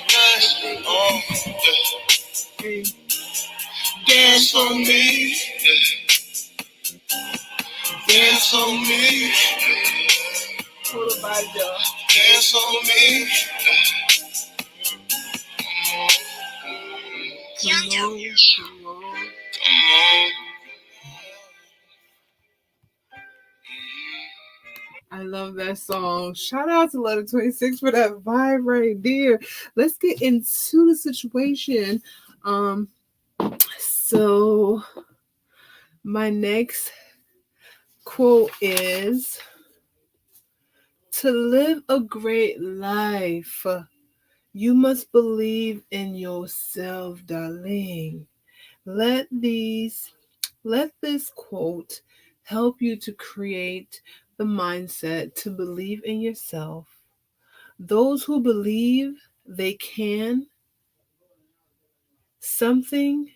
dance. Oh, yeah. Dance for me. Yeah. Dance for me. Dance for me. Come on. I love that song. Shout out to Letter 26 for that vibe right there. Let's get into the situation. So my next quote is, to live a great life, you must believe in yourself, darling. Let this quote help you to create the mindset to believe in yourself. Those who believe they can something,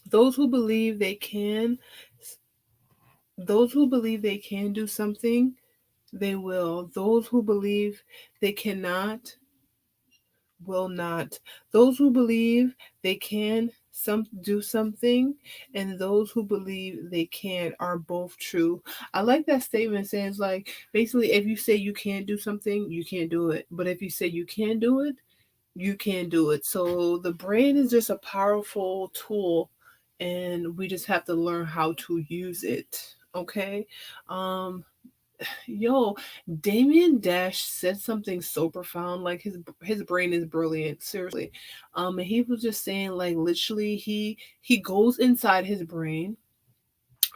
those who believe they can, those who believe they can do something, they will. Those who believe they cannot, will not. Those who believe they can do something, and those who believe they can are both true. I like that statement. Says, like, basically, if you say you can't do something, you can't do it. But if you say you can do it, you can do it. So the brain is just a powerful tool, and we just have to learn how to use it. Okay. um Yo, Damien Dash said something so profound. Like, his brain is brilliant, seriously. And he was just saying, like, literally, he goes inside his brain,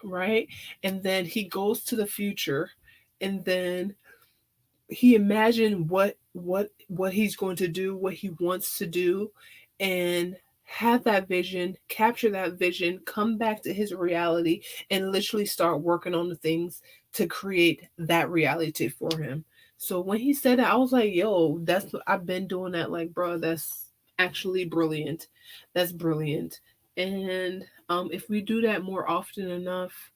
right? And then he goes to the future, and then he imagined what he's going to do, what he wants to do, and have that vision, capture that vision, come back to his reality, and literally start working on the things to create that reality for him. So when he said that, I was like, yo, that's what I've been doing. That, like, bro, that's actually brilliant. That's brilliant. And if we do that more often enough,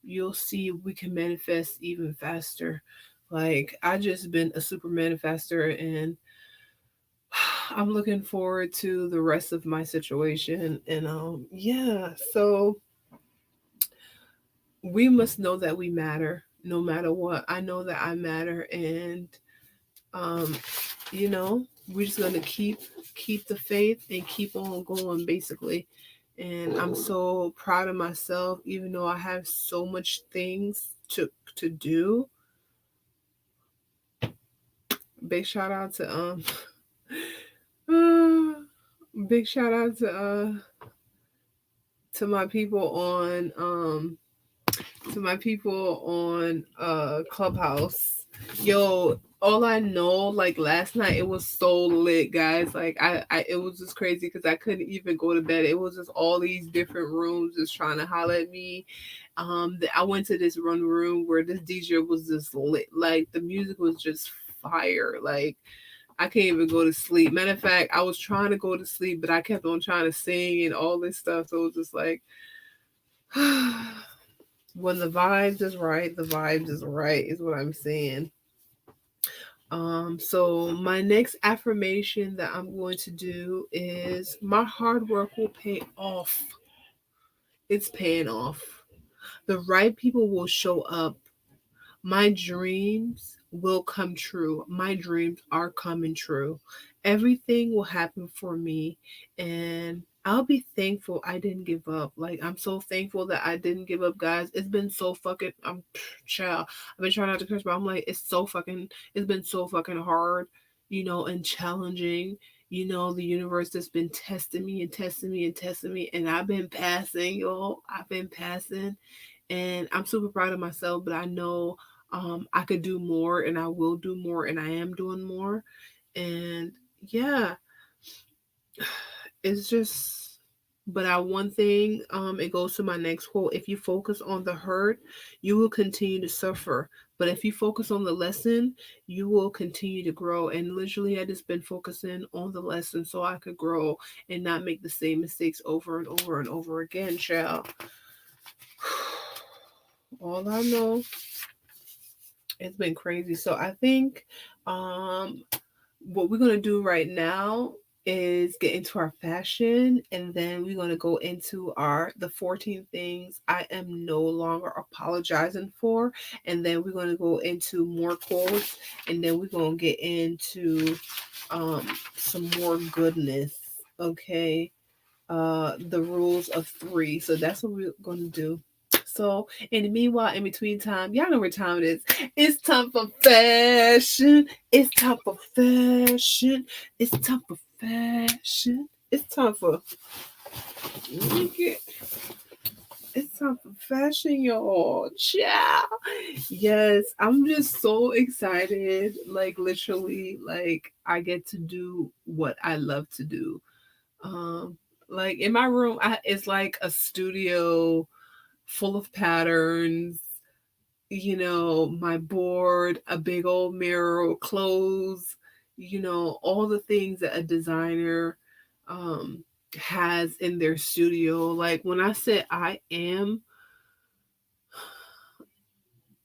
you'll see we can manifest even faster. Like, I just been a super manifester, and I'm looking forward to the rest of my situation. And yeah, so we must know that we matter no matter what. I know that I matter, and um you know, we're just gonna keep the faith and keep on going, basically. And I'm so proud of myself, even though I have so much things to do. Big shout out to big shout out to my people on Clubhouse. Yo, all I know, like, last night it was so lit, guys. Like, I it was just crazy because I couldn't even go to bed. It was just all these different rooms just trying to holler at me. I went to this one room where this DJ was just lit. Like, the music was just fire. Like, I can't even go to sleep. Matter of fact, I was trying to go to sleep, but I kept on trying to sing and all this stuff. So it was just like, when the vibes is right, the vibes is right, is what I'm saying. So my next affirmation that I'm going to do is, my hard work will pay off. It's paying off. The right people will show up. My dreams will come true. My dreams are coming true. Everything will happen for me, and I'll be thankful I didn't give up. Like, I'm so thankful that I didn't give up, guys. It's been so fucking child. I've been trying not to curse, but I'm like, it's been so fucking hard, and challenging. The universe has been testing me and testing me and testing me, and I've been passing, y'all. I've been passing, and I'm super proud of myself, but I know I could do more, and I will do more, and I am doing more. And yeah, it's just, but one thing, it goes to my next quote: if you focus on the hurt, you will continue to suffer. But if you focus on the lesson, you will continue to grow. And literally, I just been focusing on the lesson so I could grow and not make the same mistakes over and over and over again, child. All I know, it's been crazy. So I think What we're gonna do right now is get into our fashion, and then we're gonna go into the 14 things I am no longer apologizing for, and then we're gonna go into more quotes, and then we're gonna get into some more goodness. Okay, the rules of three. So that's what we're gonna do. So, in the meanwhile, in between time, y'all know what time it is. It's time for fashion. It's time for fashion. It's time for fashion. It's time for it's time for fashion, y'all. Ciao. Yes, I'm just so excited. Like literally, like I get to do what I love to do. Um, like in my room, it's like a studio full of patterns, my board, a big old mirror, clothes, all the things that a designer has in their studio. Like when I said I am,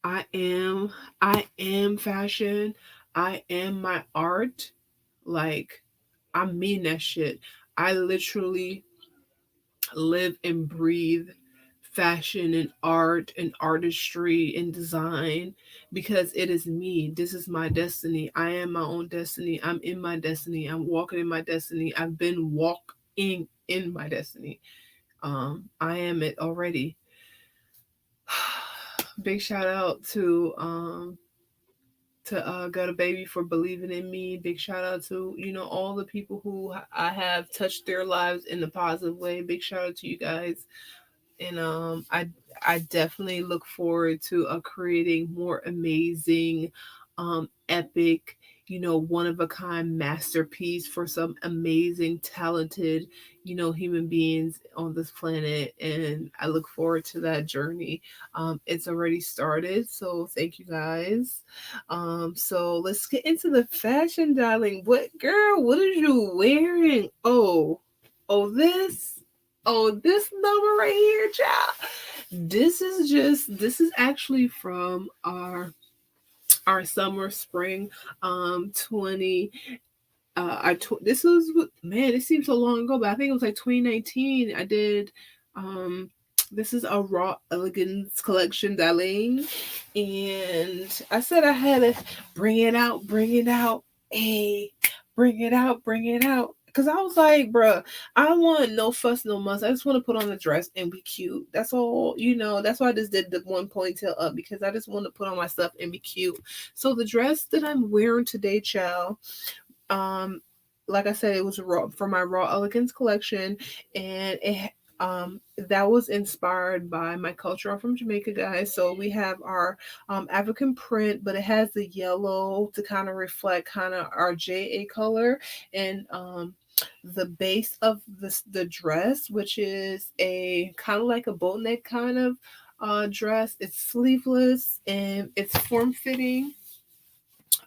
I am fashion, I am my art, like I mean that shit. I literally live and breathe fashion and art and artistry and design because it is me. This is my destiny. I am my own destiny. I'm in my destiny. I'm walking in my destiny. I've been walking in my destiny. I am it already. Big shout out to Got a Baby for believing in me. Big shout out to all the people who I have touched their lives in a positive way. Big shout out to you guys, and I definitely look forward to creating more amazing, epic, one of a kind masterpiece for some amazing, talented, human beings on this planet, and I look forward to that journey. It's already started, so thank you guys. So let's get into the fashion, darling. What girl? What are you wearing? Oh, this number right here, child. This is actually from our summer spring 20 this was man, it seems so long ago, but I think it was like 2019. I did this is a raw elegance collection, darling, and I said I had to bring it out, hey, bring it out. Cause I was like, bruh, I don't want no fuss, no muss. I just want to put on a dress and be cute. That's all, That's why I just did the one ponytail up, because I just want to put on my stuff and be cute. So the dress that I'm wearing today, child, um, like I said, it was from my Raw Elegance collection, and that was inspired by my culture. I'm from Jamaica, guys, so we have our African print, but it has the yellow to kind of reflect kind of our JA color, and the base of the dress, which is a kind of like a boat neck kind of dress. It's sleeveless and it's form fitting.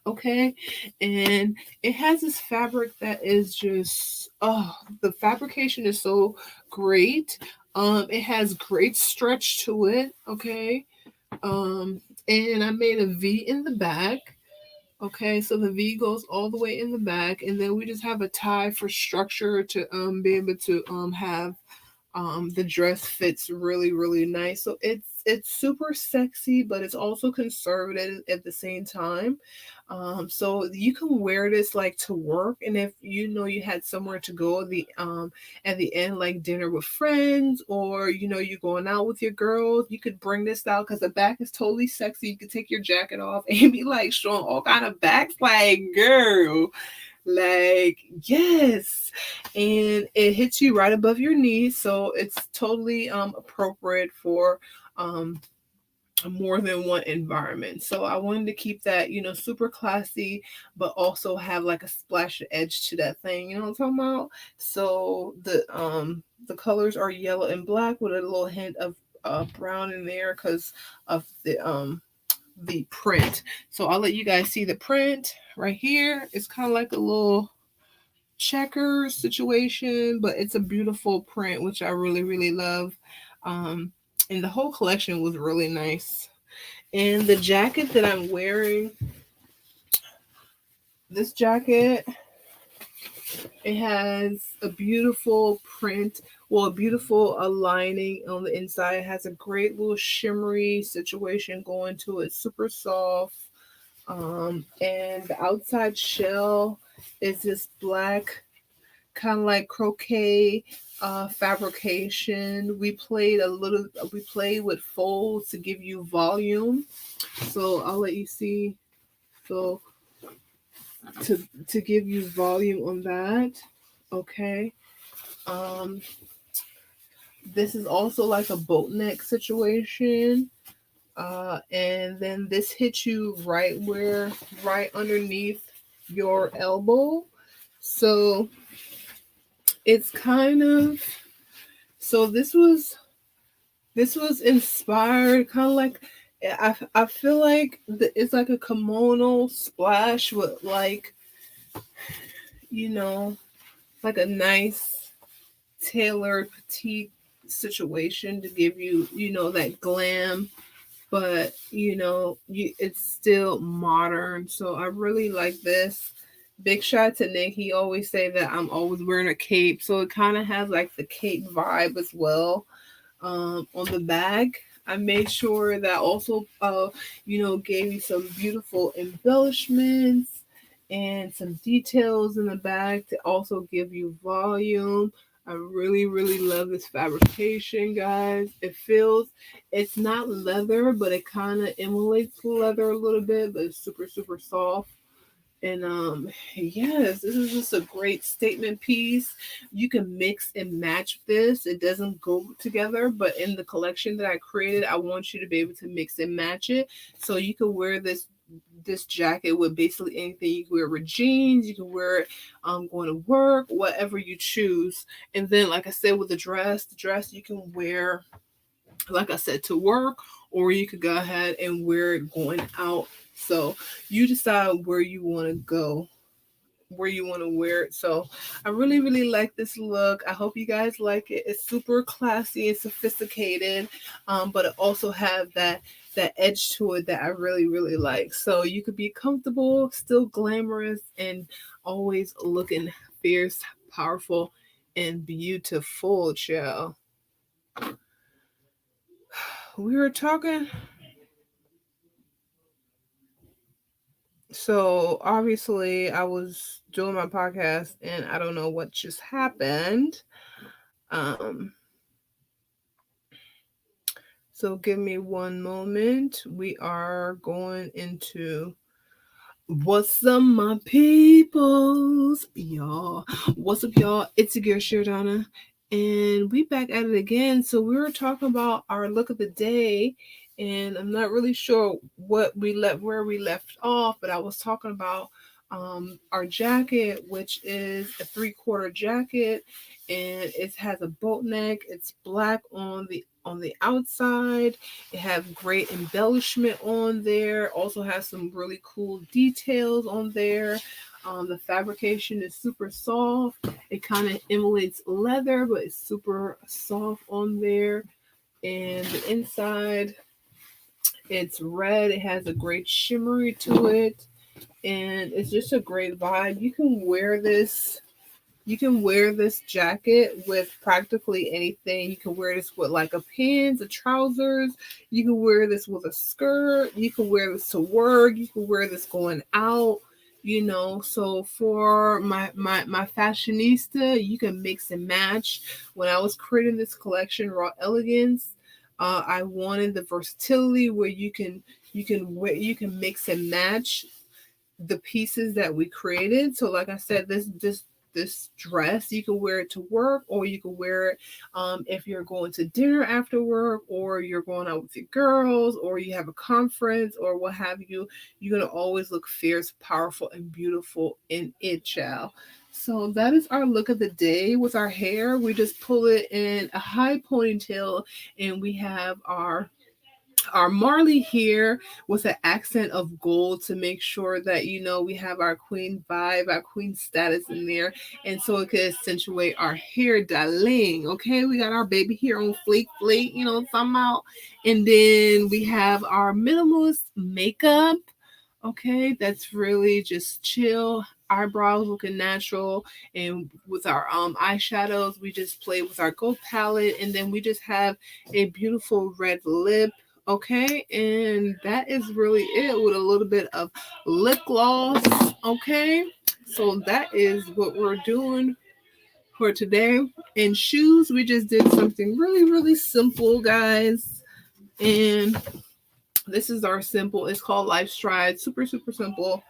Okay, and it has this fabric that is just the fabrication is so great. It has great stretch to it. Okay, and I made a V in the back. Okay, so the V goes all the way in the back, and then we just have a tie for structure to be able to have the dress fits really, really nice. So it's super sexy, but it's also conservative at the same time. So you can wear this like to work, and if you had somewhere to go at the end, like dinner with friends, or you're going out with your girls, you could bring this out because the back is totally sexy. You could take your jacket off and be like showing all kind of backs, like girl. Like, yes, and it hits you right above your knees, so it's totally appropriate for more than one environment. So I wanted to keep that super classy, but also have like a splash of edge to that thing. You know what I'm talking about? So the colors are yellow and black with a little hint of brown in there because of the print. So I'll let you guys see the print right here. It's kind of like a little checker situation, but it's a beautiful print, which I really, really love. And the whole collection was really nice. And the jacket that I'm wearing, This jacket, it has a beautiful print, well, a beautiful lining on the inside. It has a great little shimmery situation going to it, super soft. And the outside shell is this black, kind of like croquet fabrication. We played with folds to give you volume. So I'll let you see. So to give you volume on that. Okay. Um, this is also like a boat neck situation. And then this hits you right underneath your elbow. So it's kind of, so this was inspired kind of like, I feel like it's like a kimono splash with like, you know, like a nice tailored petite situation to give you, that glam, but it's still modern. So I really like this. Big shout to Nick. He always say that I'm always wearing a cape, so it kind of has like the cape vibe as well. On the bag, I made sure that also gave you some beautiful embellishments and some details in the bag to also give you volume. I really, really love this fabrication, guys. It's not leather, but it kind of emulates leather a little bit, but it's super, super soft. And yes, this is just a great statement piece. You can mix and match this. It doesn't go together, but in the collection that I created, I want you to be able to mix and match it. So you can wear this jacket with basically anything. You can wear it with jeans, you can wear it going to work, whatever you choose. And then, like I said, with the dress you can wear, like I said, to work, or you could go ahead and wear it going out. So you decide where you want to go, where you want to wear it. So I really, really like this look. I hope you guys like it. It's super classy and sophisticated, but it also has that edge to it that I really, really like. So you could be comfortable, still glamorous, and always looking fierce, powerful, and beautiful, child. We were talking. So obviously I was doing my podcast and I don't know what just happened. Um so give me one moment. We are going into what's up, my peoples, y'all. What's up, y'all? It's your girl Sheridonna, and we back at it again. So we were talking about our look of the day, and I'm not really sure where we left off, but I was talking about our jacket, which is a 3/4 jacket, and it has a boat neck. It's black on the outside. It has great embellishment on there. Also has some really cool details on there. The fabrication is super soft. It kind of emulates leather, but it's super soft on there. And the inside, it's red. It has a great shimmery to it. And it's just a great vibe. You can wear this jacket with practically anything. You can wear this with like a pants, a trousers. You can wear this with a skirt. You can wear this to work. You can wear this going out. So for my fashionista, you can mix and match. When I was creating this collection, Raw Elegance, I wanted the versatility where you can mix and match the pieces that we created. So like I said, this dress, you can wear it to work, or you can wear it if you're going to dinner after work, or you're going out with your girls, or you have a conference, or what have you. You're going to always look fierce, powerful, and beautiful in it, child. So that is our look of the day. With our hair, we just pull it in a high ponytail, and we have our Marley here with an accent of gold to make sure that we have our queen vibe, our queen status in there, and so it could accentuate our hair, darling. Okay, we got our baby here on fleek, somehow, and then we have our minimalist makeup. Okay, that's really just chill. Eyebrows looking natural, and with our eyeshadows, we just play with our gold palette, and then we just have a beautiful red lip. Okay, and that is really it with a little bit of lip gloss. Okay, so that is what we're doing for today. And shoes, we just did something really, really simple, guys. And this is our simple. It's called Life Stride. Super, super simple.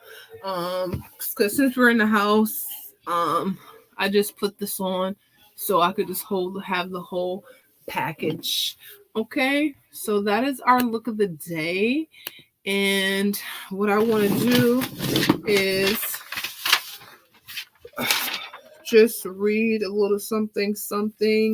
Because since we're in the house, I just put this on so I could just have the whole package. Okay, so that is our look of the day. And what I want to do is just read a little something.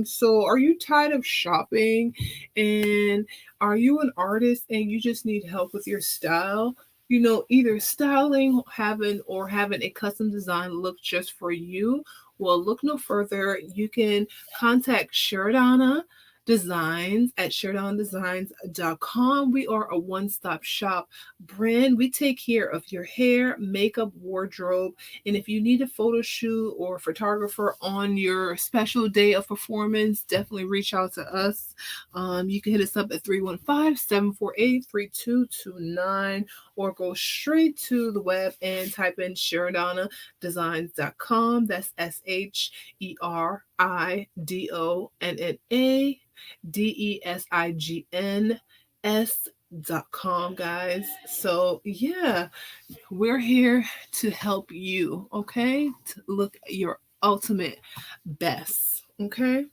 So are you tired of shopping, and are you an artist and you just need help with your style? You know, either styling, having a custom design look just for you. Well, look no further. You can contact Sheridonna Designs at SheridonnaDesigns.com. We are a one-stop shop brand. We take care of your hair, makeup, wardrobe, and if you need a photo shoot or photographer on your special day of performance, definitely reach out to us. You can hit us up at 315-748-3229 or go straight to the web and type in SheridonnaDesigns.com. That's SheridonnaDesigns.com, guys. So yeah, we're here to help you, okay? To look your ultimate best, okay?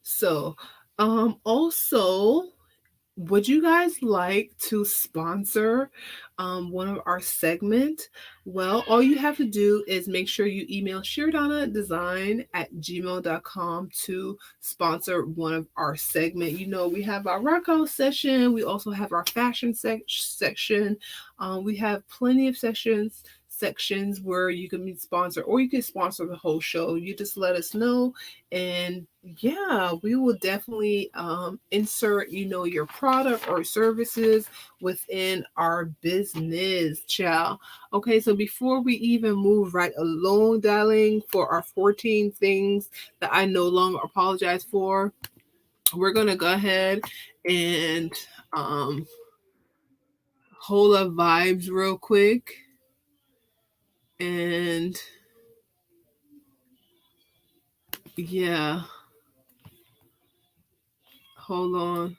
So, also, would you guys like to sponsor one of our segments? Well, all you have to do is make sure you email SheridonnaDesign@gmail.com to sponsor one of our segment. You know, we have our rock out session. We also have our fashion section. We have plenty of sections where you can be sponsored, or you can sponsor the whole show. You just let us know, and yeah, we will definitely insert, you know, your product or services within our business, child. Okay, so before we even move right along, darling, for our 14 things that I no longer apologize for, we're gonna go ahead and hold up vibes real quick. And yeah, hold on.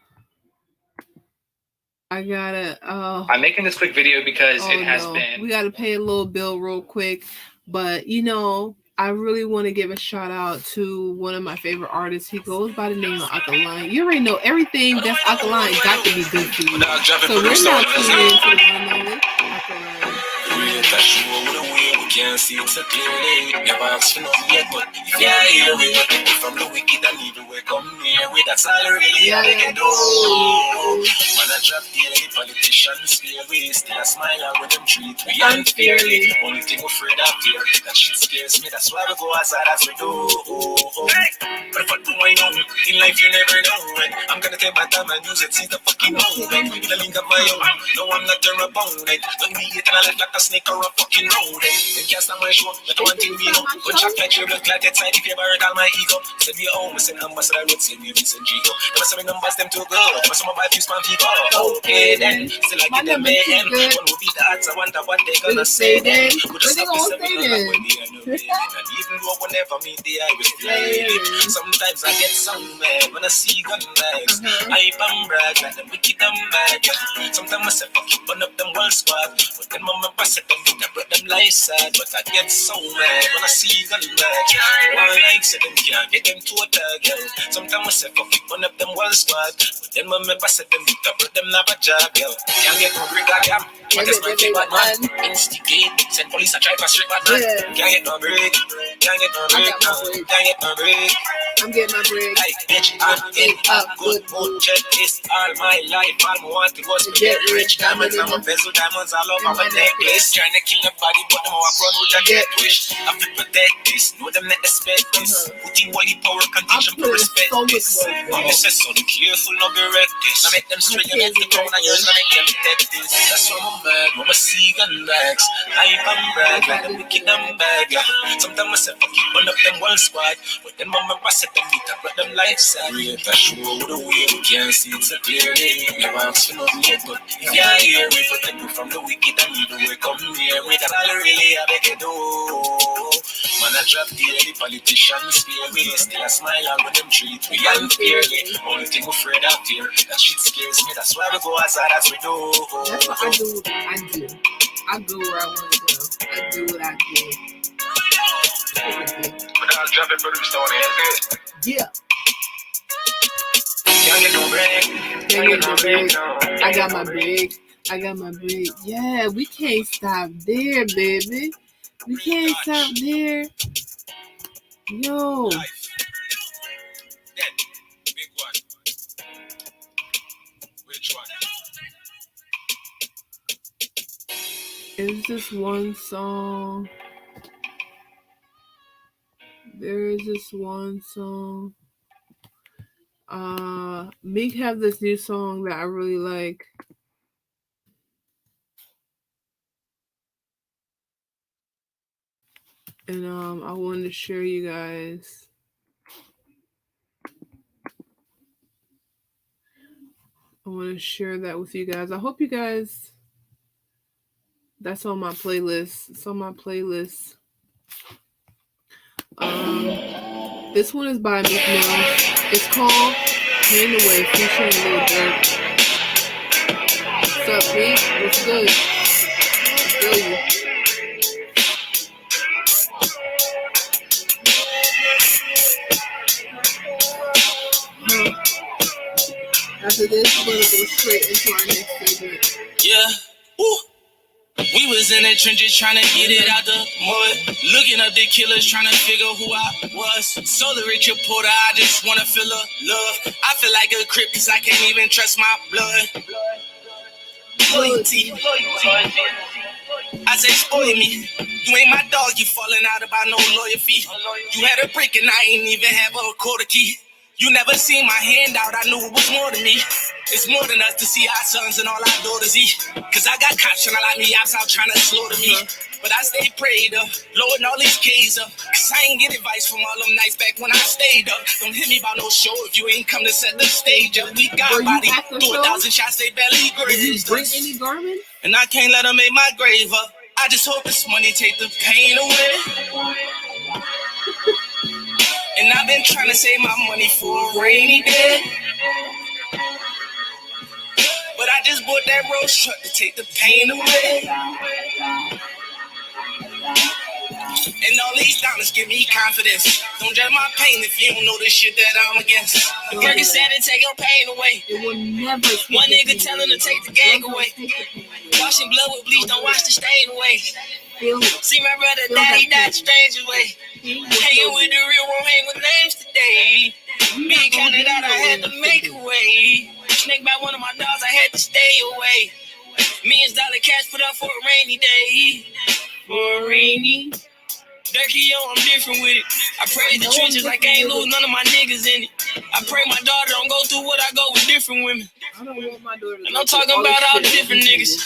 I gotta. I'm making this quick video because it has been. We gotta pay a little bill real quick, but you know, I really want to give a shout out to one of my favorite artists. He goes by the name of Alkaline. You already know everything that's Alkaline got to be good for you. So we're not tuning into the one and only Alkaline. Can't see it so clearly. Never asked for nothing yet, but if you're here with your people from the wicked and evil, we come here with that's all really they can do. Man, I drop the politicians fear we still a smile and with them treat we unfairly. Only thing we're afraid of fear, that shit scares me, that's why we go as hard as we do. But if I do I know, in life you never know when I'm gonna take my time and use it since the fucking moment. In the link of my own, no I'm not your opponent. Don't be it and I left like a snake or a fucking rodent. Can't stand my show, but one thing we know. When shot like you look like that side, if you buried all my ego. Said we home, we send ambassador, I would say we recent Gigo. Never say we numbers them too good, but some of my few span people. Okay then, still I get them mayhem. One will be the odds, I wonder what they gonna say then. We just have to say we don't like when they are no baby. And even though we never meet the eye with flame. Sometimes I get some mad when I see gun bags. I am brag like them wicked and bad. Sometimes I say fuck it, burn up them whole squad. But then mama pass it them, I brought them life sad. But I get so mad when I see gun bags. One like say them can't get them to a girl. Sometimes I say fuck it, burn up them whole squad. But then mama pass it them, I brought them lava job, yo. Can't get no break again. But that's my big bad man. Instigate, send police a try for straight bad man. Can't get no break, can't get no break, can't get no break. I'm getting my break. Hey, bitch, I'm in a good mood. Check this all my life. All I wanted was to get rich. Diamonds on my bezel, diamonds all over my necklace. Trying to kill nobody, but the more I run with a get rich. I feel protect this. Know them not expect this. Putting all the power, condition for respect this. Mommy says so, be careful, not be reckless. I make them straight against the ground and yours, I make them take this. That's why I'm mad, when I see gun bags. I am brag, like the wicked and bad, yeah. Sometimes I say, fuck you, burn up them one squad. But then mama, I said them meet up, but them lifestyle. Real to show the way, we can't see it so clearly. Never ask for nothing yet, but if you're here, we protect you from the wicked and evil. We come here, we got all really, I beg you do. Man, I drop daily, politicians fear me. Still a smile on when them treat me unfairly. Only thing we're afraid of fear, that shit scares me. That's why we go as hard as we do. That's what I do. I go where I want to go. I do what I do. But I'll drop it for the stone and Yeah. Can't get no break. Can't get no break. I got my break. Yeah, we can't stop there, baby. We can't stop there. Yo. Big one. Which one? It's just one song. There is just one song. Meek have this new song that I really like. And I wanted to share you guys. I want to share that with you guys. I hope you guys. That's on my playlist. It's on my playlist. This one is by Meek Mill. It's called Pain Away, featuring Lil Durk. What's up, Meek? What's good? I feel you. After this, we're going to go straight into our next segment. Yeah. Woo. We was in the trenches trying to get it out the mud. Looking up the killers trying to figure who I was. Solar rich reporter, I just want to feel a love. I feel like a crip because I can't even trust my blood. Loyalty. I say spoil me. You ain't my dog, you falling out about no lawyer fee. You had a brick and I ain't even have a quarter key. You never seen my hand out, I knew it was more than me. It's more than us to see our sons and all our daughters eat. Cause I got cops trying to lock me outside trying to slaughter me. But I stay prayed up, loading all these K's up. Cause I ain't get advice from all them nights back when I stayed up. Don't hit me about no show if you ain't come to set the stage up. We got body, do 1,000 shots, they barely Did you grazed bring us. any garments? And I can't let them make my grave up. I just hope this money take the pain away. And I've been trying to save my money for a rainy day. But I just bought that road truck to take the pain away. And all these dollars give me confidence. Don't judge my pain if you don't know the shit that I'm against. The burger said to take your pain away. It will never. One nigga telling to take the gang away. Washing blood with bleach, don't wash the stain away. See my brother daddy died strange way. Hanging with the real, won't hang with names today. Being counted out, I had to make a way. Snake by one of my dogs, I had to stay away. $millions cash put up for a rainy day. For a rainy. Dirty, yo, I'm different with it. I pray the trenches like I ain't lose none of my niggas in it. I pray my daughter don't go through what I go with different women. I don't want my daughter to. And I'm talking about all the different niggas.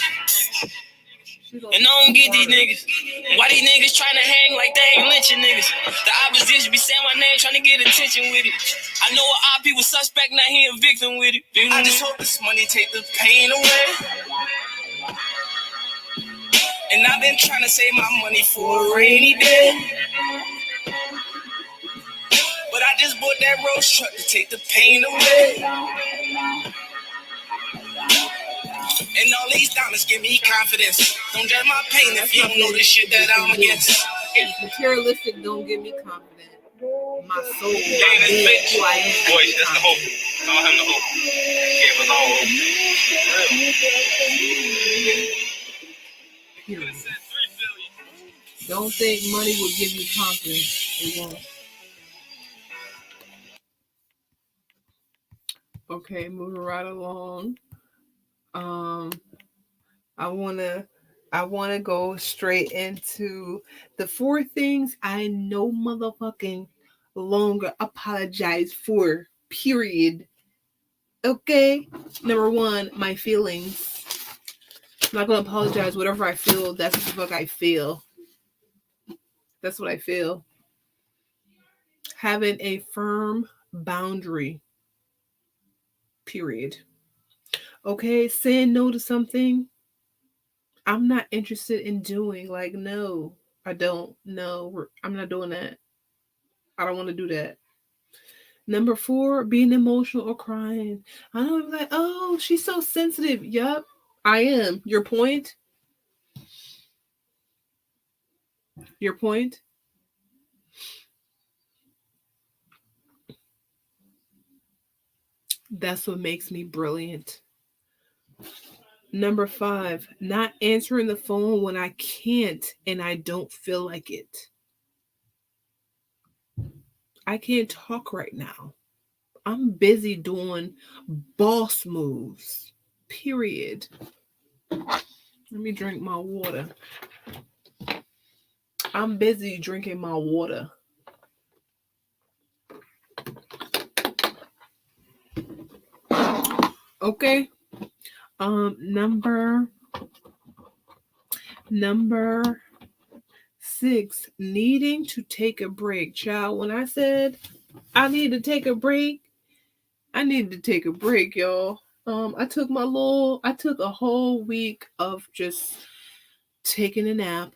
And I don't get these niggas. Why these niggas trying to hang like they ain't lynching niggas? The opposition be saying my name trying to get attention with it. I know what our people suspect, now he a victim with it. I just hope this money take the pain away. And I've been trying to save my money for a rainy day. But I just bought that road truck to take the pain away. And all these diamonds give me confidence. Don't judge my pain if you don't know the shit that I'm against. Materialistic don't give me confidence. My soul, Boy, that's the hope. Call him the hope. Gave us all hope. Don't think money will give you confidence. It won't. Okay, moving right along. I wanna go straight into the 4 things I no motherfucking longer apologize for. Period. Okay. Number 1, my feelings. I'm not gonna apologize. Whatever I feel, that's what the fuck I feel. That's what I feel. Having a firm boundary. Period. Okay, saying no to something I'm not interested in doing. Like, no, I don't. No, I'm not doing that. I don't want to do that. Number 4, being emotional or crying. I don't be like, oh, she's so sensitive. Yup, I am. Your point? Your point? That's what makes me brilliant. Number 5, not answering the phone when I can't and I don't feel like it. I can't talk right now. I'm busy doing boss moves. Period. Let me drink my water. I'm busy drinking my water. Okay. Number 6, needing to take a break. Child, when I said I need to take a break, I needed to take a break, y'all. I took a whole week of just taking a nap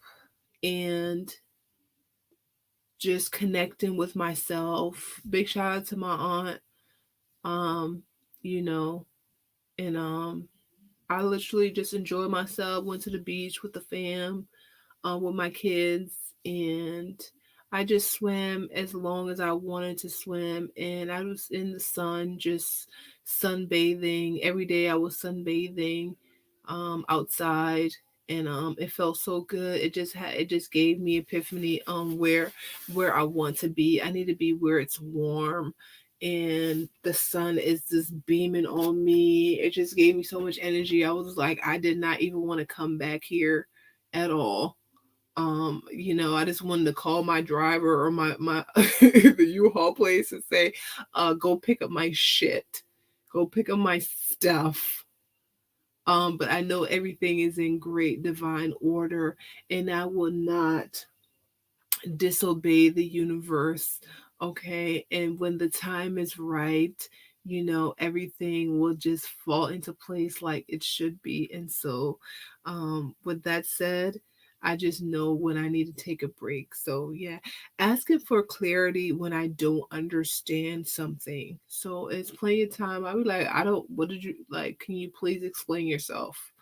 and just connecting with myself. Big shout out to my aunt. You know, and I literally just enjoyed myself, went to the beach with the fam, with my kids, and I just swam as long as I wanted to swim, and I was in the sun, just sunbathing. Every day I was sunbathing outside, and it felt so good. It just gave me epiphany where I want to be. I need to be where it's warm and the sun is just beaming on me. It just gave me so much energy. I was like, I did not even want to come back here at all. I just wanted to call my driver or my the U-Haul place and say, go pick up my shit. Go pick up my stuff. But I know everything is in great divine order, and I will not disobey the universe. Okay, and when the time is right, everything will just fall into place like it should be. And so with that said, I just know when I need to take a break. So yeah, asking for clarity when I don't understand something. So it's plenty of time I'll be like, I don't what did you like, can you please explain yourself?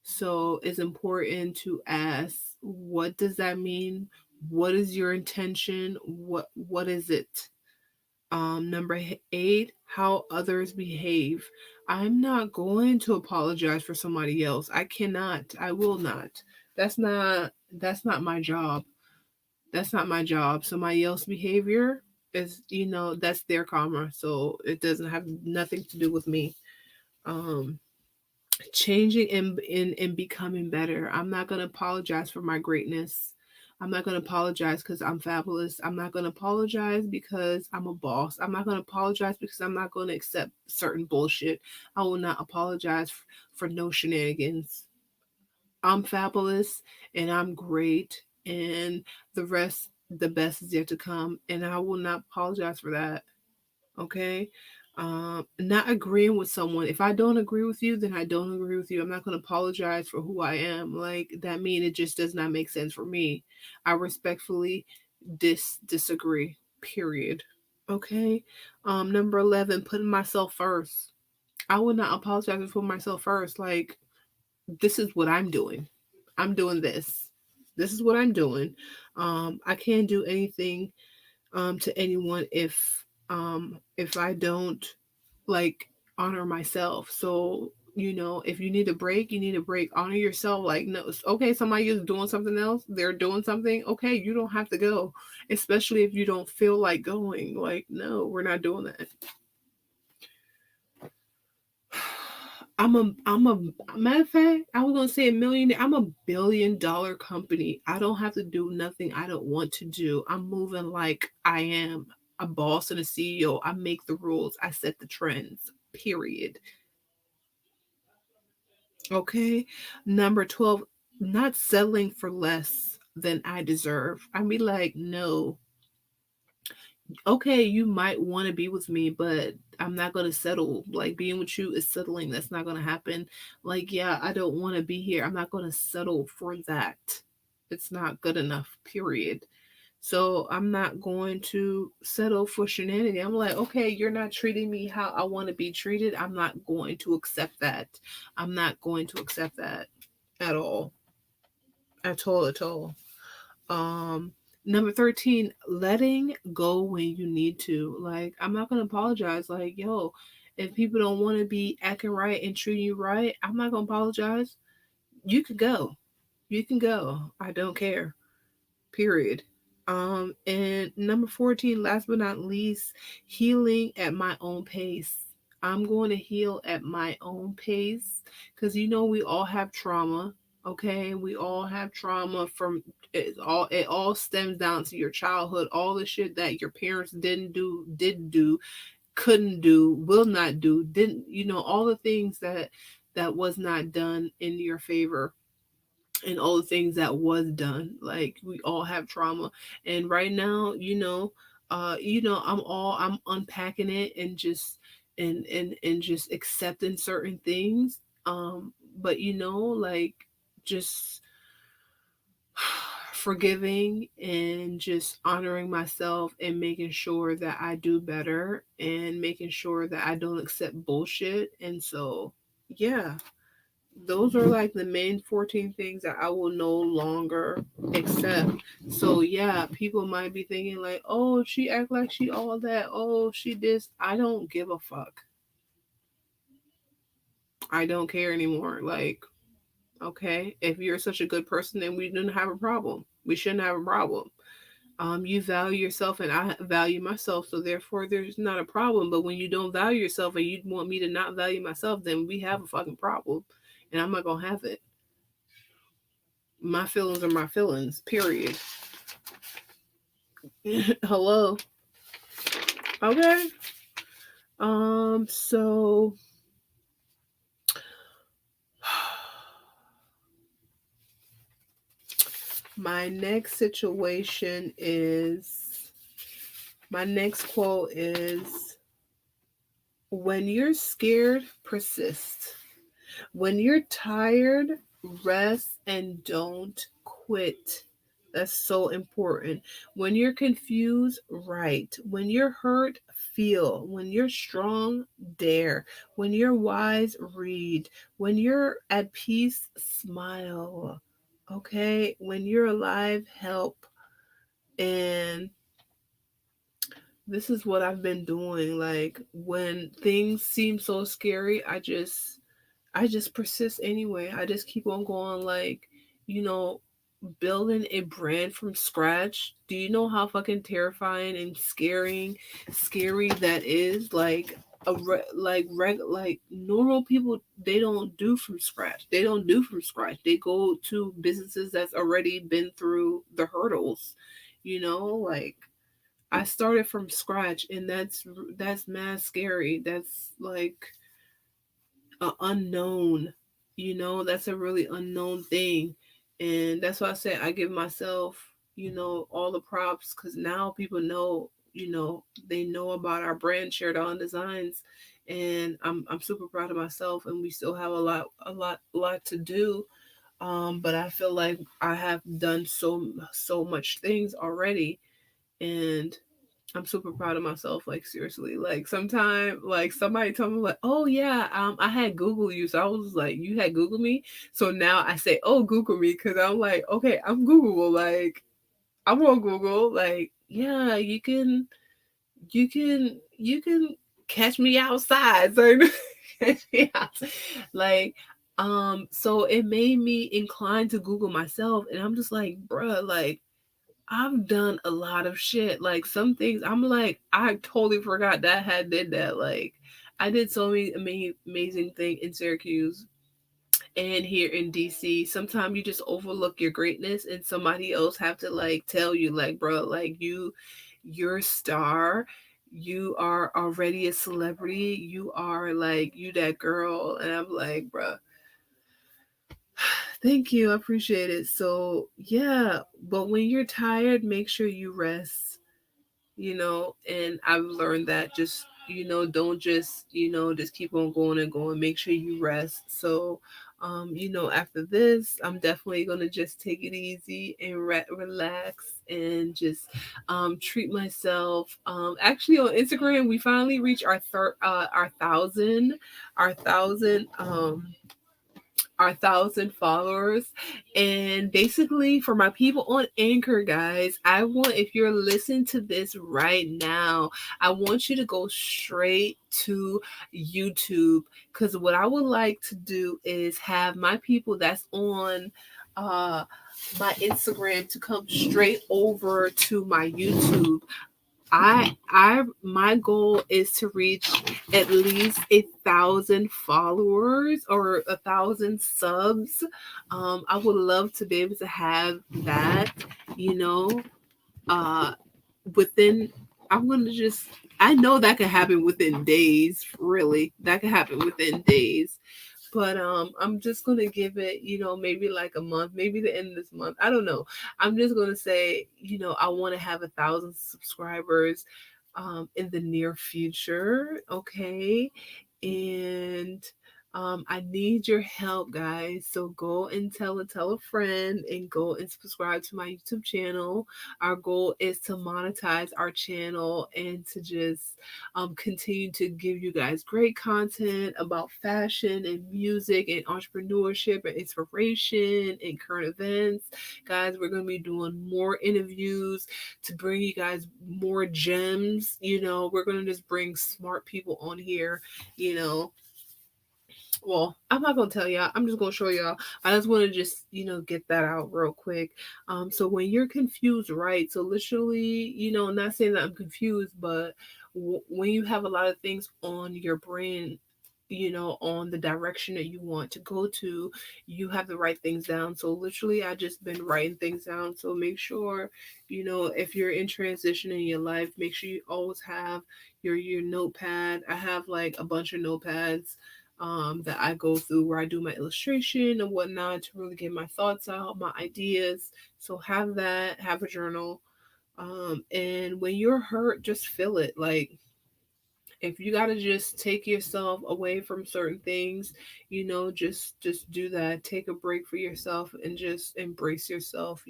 So it's important to ask, what does that mean? What is your intention? What is it? Number 8, how others behave. I'm not going to apologize for somebody else. I cannot. I will not. That's not my job. That's not my job. Somebody else's behavior is, that's their karma. So it doesn't have nothing to do with me. Changing and becoming better. I'm not going to apologize for my greatness. I'm not going to apologize because I'm fabulous. I'm not going to apologize because I'm a boss. I'm not going to apologize because I'm not going to accept certain bullshit. I will not apologize for no shenanigans. I'm fabulous and I'm great, and the best is yet to come, and I will not apologize for that. Okay. Not agreeing with someone. If I don't agree with you, then I don't agree with you. I'm not going to apologize for who I am. Like, that mean it just does not make sense for me. I respectfully disagree. Period. Okay. Number 11, putting myself first. I would not apologize for putting myself first. Like, this is what I'm doing. I'm doing this. This is what I'm doing. I can't do anything to anyone if I don't like honor myself. So if you need a break, you need a break. Honor yourself. Like, no, okay, somebody is doing something else. They're doing something. Okay, you don't have to go, especially if you don't feel like going. Like, no, we're not doing that. I'm a matter of fact, I was gonna say a millionaire. I'm a $1 billion company. I don't have to do nothing I don't want to do. I'm moving like I am a boss and a CEO. I make the rules. I set the trends. Period. Okay. Number 12, not settling for less than I deserve. I be like, no, okay, you might want to be with me, but I'm not going to settle. Like, being with you is settling. That's not going to happen. Like, yeah, I don't want to be here. I'm not going to settle for that. It's not good enough, period. So I'm not going to settle for shenanigans. I'm like, okay, you're not treating me how I want to be treated. I'm not going to accept that. I'm not going to accept that at all. At all. Um, Number 13, letting go when you need to. Like, I'm not gonna apologize. Like, yo, if people don't want to be acting right and treating you right, I'm not gonna apologize. You can go. You can go. I don't care. Period. And number 14, last but not least, healing at my own pace. I'm going to heal at my own pace because we all have trauma. Okay, we all have trauma from it all stems down to your childhood, all the shit that your parents did do, couldn't do, will not do, didn't, all the things that was not done in your favor, and all the things that was done. Like, we all have trauma, and right now, I'm unpacking it and just and just accepting certain things. But like, just forgiving and just honoring myself and making sure that I do better and making sure that I don't accept bullshit. And so, yeah, those are like the main 14 things that I will no longer accept. So yeah, people might be thinking like, oh, she act like she all that. Oh, she this. I don't give a fuck. I don't care anymore. Like, okay, if you're such a good person, then we didn't have a problem. We shouldn't have a problem. You value yourself and I value myself, so therefore there's not a problem. But when you don't value yourself and you want me to not value myself, then we have a fucking problem, and I'm not gonna have it. My feelings are my feelings, period. Hello. Okay. So my next situation is my next quote is, when you're scared, persist. When you're tired, rest and don't quit. That's so important. When you're confused, write. When you're hurt, feel. When you're strong, dare. When you're wise, read. When you're at peace, smile. Okay? When you're alive, help. And this is what I've been doing. Like, when things seem so scary, I just persist anyway. I just keep on going, like, you know, building a brand from scratch. Do you know how fucking terrifying and scary that is? Like, like normal people, they don't do from scratch. They don't do from scratch. They go to businesses that's already been through the hurdles. Like, I started from scratch, and that's mad scary. That's like a unknown, that's a really unknown thing. And that's why I say I give myself, all the props, because now people know, they know about our brand, Sheridonna Designs. And I'm super proud of myself, and we still have a lot to do. But I feel like I have done so much things already, and I'm super proud of myself. Like, seriously, like, sometimes, like, somebody told me like, oh yeah, I had Google you, so I was like, you had Google me, so now I say, oh, Google me, because I'm like, okay, I'm Googleable. Like, I'm on Google. Like, yeah, you can catch me outside. So yeah, like, so it made me inclined to Google myself, and I'm just like, bruh, like, I've done a lot of shit. Like, some things I'm like, I totally forgot that I had did that. Like, I did so many amazing things in Syracuse and here in DC. Sometimes you just overlook your greatness and somebody else have to like tell you like, bro, like you're a star. You are already a celebrity. You are like you that girl. And I'm like, bro, thank you. I appreciate it. So yeah, but when you're tired, make sure you rest, and I've learned that just, don't just, just keep on going and going. Make sure you rest. So, after this, I'm definitely going to just take it easy and relax and just treat myself. Actually, on Instagram, we finally reached our thousand, our 1,000 followers. And basically, for my people on Anchor, guys, I want, if you're listening to this right now, I want you to go straight to YouTube, because what I would like to do is have my people that's on my Instagram to come straight over to my YouTube. My goal is to reach at least 1,000 followers or 1,000 subs. I would love to be able to have that, you know, uh, within. I'm gonna just. I know that can happen within days. Really, that can happen within days. But I'm just gonna give it, maybe like a month, maybe the end of this month. I don't know. I'm just gonna say, I want to have 1,000 subscribers in the near future. Okay. And I need your help, guys. So go and tell a friend and go and subscribe to my YouTube channel. Our goal is to monetize our channel and to just continue to give you guys great content about fashion and music and entrepreneurship and inspiration and current events. Guys, we're going to be doing more interviews to bring you guys more gems. We're going to just bring smart people on here, well, I'm not gonna tell y'all. I'm just gonna show y'all. I just want to just get that out real quick. So when you're confused, right? So literally, not saying that I'm confused, but when you have a lot of things on your brain, on the direction that you want to go to, you have to write things down. So literally, I just been writing things down. So make sure, if you're in transition in your life, make sure you always have your notepad. I have like a bunch of notepads that I go through where I do my illustration and whatnot to really get my thoughts out, my ideas. So have that, have a journal. And when you're hurt, just feel it. Like if you gotta just take yourself away from certain things, just do that. Take a break for yourself and just embrace yourself.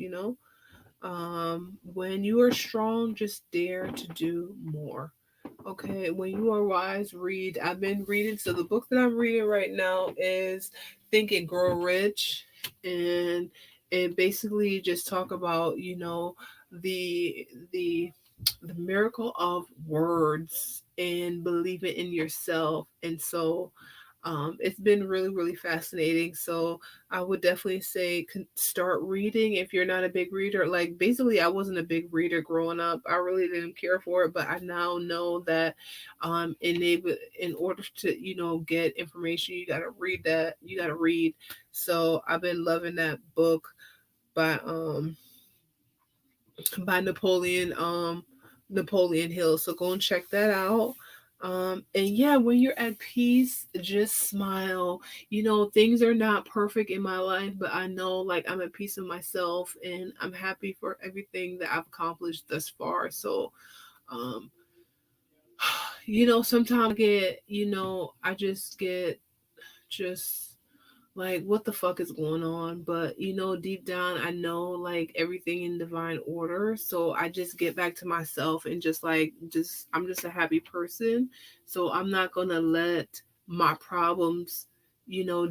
When you are strong, just dare to do more. Okay, when you are wise, read. I've been reading, so the book that I'm reading right now is Think and Grow Rich, and it basically just talk about the the the miracle of words and believing in yourself. And so it's been really, really fascinating. So I would definitely say start reading if you're not a big reader. Like basically, I wasn't a big reader growing up. I really didn't care for it, but I now know that in order to get information, you gotta read that. You gotta read. So I've been loving that book by Napoleon Hill. So go and check that out. And yeah, when you're at peace, just smile. Things are not perfect in my life, but I know like I'm at peace with myself and I'm happy for everything that I've accomplished thus far. So um sometimes I get, I just get just like what the fuck is going on, but deep down I know like everything in divine order. So I just get back to myself and just like I'm just a happy person. So I'm not gonna let my problems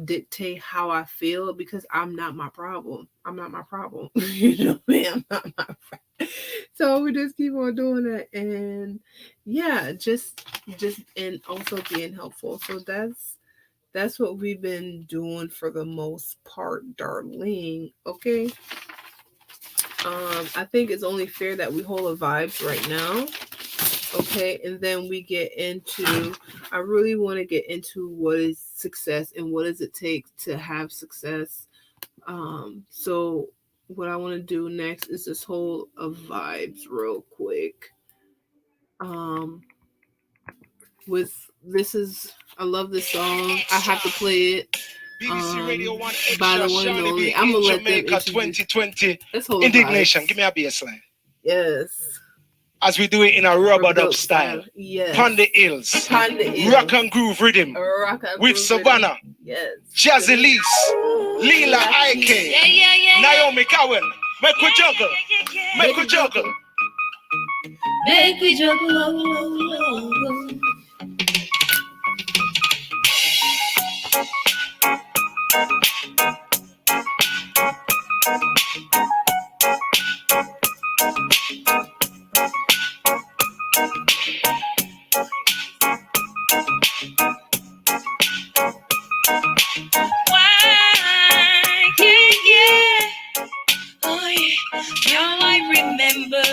dictate how I feel, because I'm not my problem. I'm not my problem. Me, I'm not my problem. So we just keep on doing it. And yeah, just and also being helpful. So that's what we've been doing for the most part, darling. Okay. I think it's only fair that we hold a vibes right now. Okay, and then we get into, I really want to get into what is success and what does it take to have success. So what I want to do next is this whole of vibes real quick. With this is, I love this song. I have to play it. BBC Radio 1 Extra, By the one and Shawnee only. B I'm in gonna let them Jamaica introduce 2020. this whole Indignation. vibes. Give me a bass line. Yes. As we do it in a rubber-dub style. Yes. Pon the hills. Rock and groove rhythm. With Savannah. Rhythm. Yes. Jazzy Leela Ike. Naomi Cowan. Make we juggle. Make we juggle. Make we juggle. Now I remember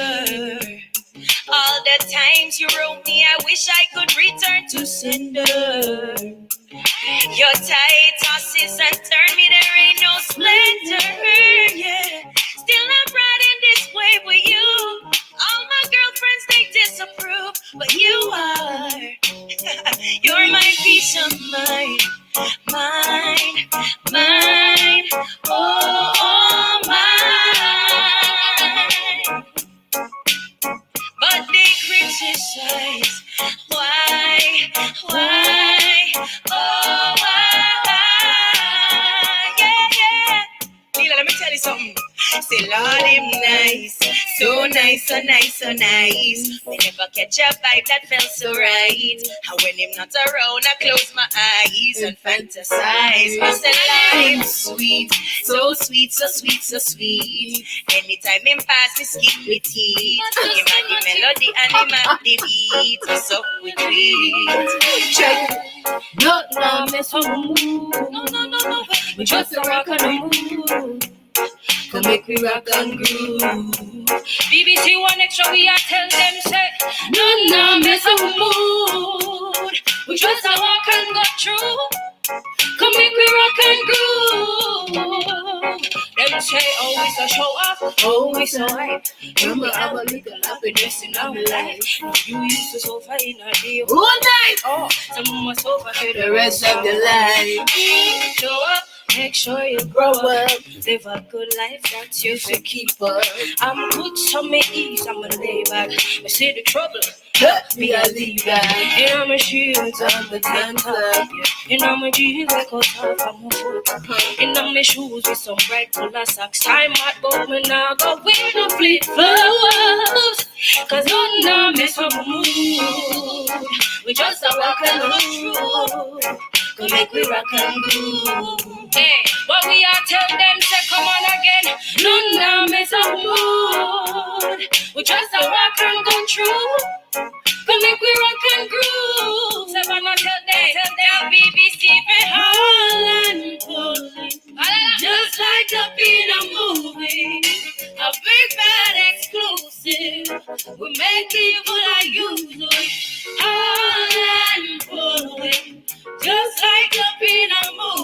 all the times you wrote me. I wish I could return to sender. Your tight tosses and turn me, there ain't no splendor. Yeah, still I'm riding this way with you. All my girlfriends, they disapprove, but you are. You're my peace of mind. Mine, mine, oh, mine. But they criticize. Why, oh, why, yeah. Leela, let me tell you something. Say, Lord, him nice. So nice, so nice, so nice. We never catch a vibe that felt so right. And when him not around, I close my eyes and fantasize. But say, Lord, him sweet. So sweet, so sweet, so sweet. Anytime him pass, me skin with teeth. Him and the melody and him have the beat. So we tweet. Check. No, mess with the mood. No. We just a rock on the mood. Come make me rock and groove. BBC One Extra, we are tell them say, no, mess up mood. We just a walk and go through. Come make me rock and groove. Them say, oh, it's a show off, oh, it's a hype. Remember our little happiness in our life. You used to suffer in a day all night. Oh, some must suffer for the rest of your life. Show up. Make sure you grow up, live a good life that you should keep up. I'm good, so me ease, I'm gonna lay back. I see the trouble, me a leave that. You know my shoes on the dance club. You know my jeans like a top on my foot. You know my shoes with some bright color socks. Time out, but me now go with no flip flops. Cause no mess up my mood. We just a walk along through. Come make we rock and groove. Hey, but we are tell them say come on again. No mess up mood. We just a walk and go through. Come make we rock and groove. Savannah tell them BBC be Holland pulling. Just like up in a movie. A big bad exclusive. We make evil like usual. Holland pulling. Just like up in a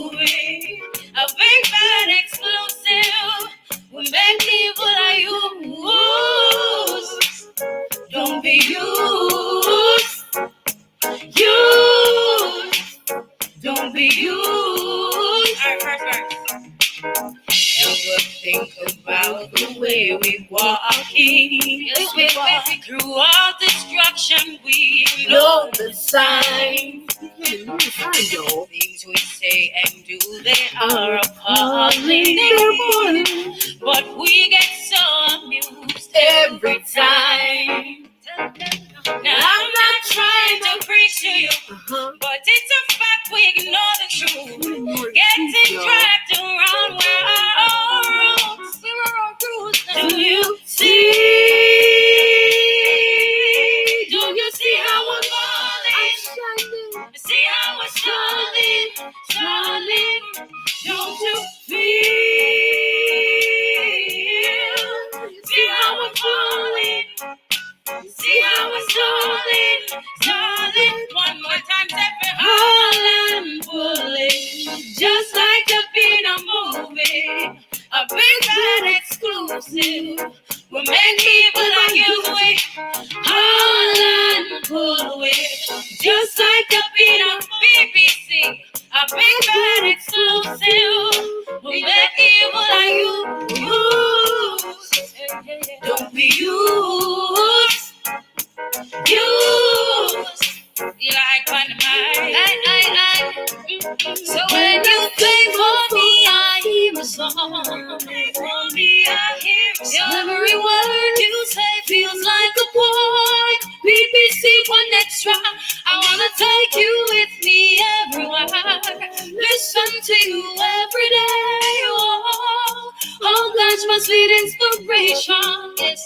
movie, a big bad exclusive. We make evil like use. Don't be used. Don't be used. Ever think about the way we walking? Yes, we walk through all destruction. We know the signs. Things we say and do, they are appalling. But we get so amused every time. Now I'm not trying to preach to you, but it's a fact we ignore the truth. Getting dragged around where our roads. Do you see? Do you see how we're falling? See how we're stalling? Don't you feel? See how we're falling? See how we're stalling? pulling, darling. One more time, Stephen. Haul and pulling, just like the Pina movie. A big bad exclusive. We'll make people like you with haul and pull with, just like the Pina BBC. A big bad exclusive. We'll make people like you. Don't be used. Like dynamite. So when you play for me, I hear a song. For me, I hear a song. Every word you say feels like a point. BBC One Extra. I wanna take you with me everywhere. Listen to you every day. Oh gosh, my sweet inspiration. Yes.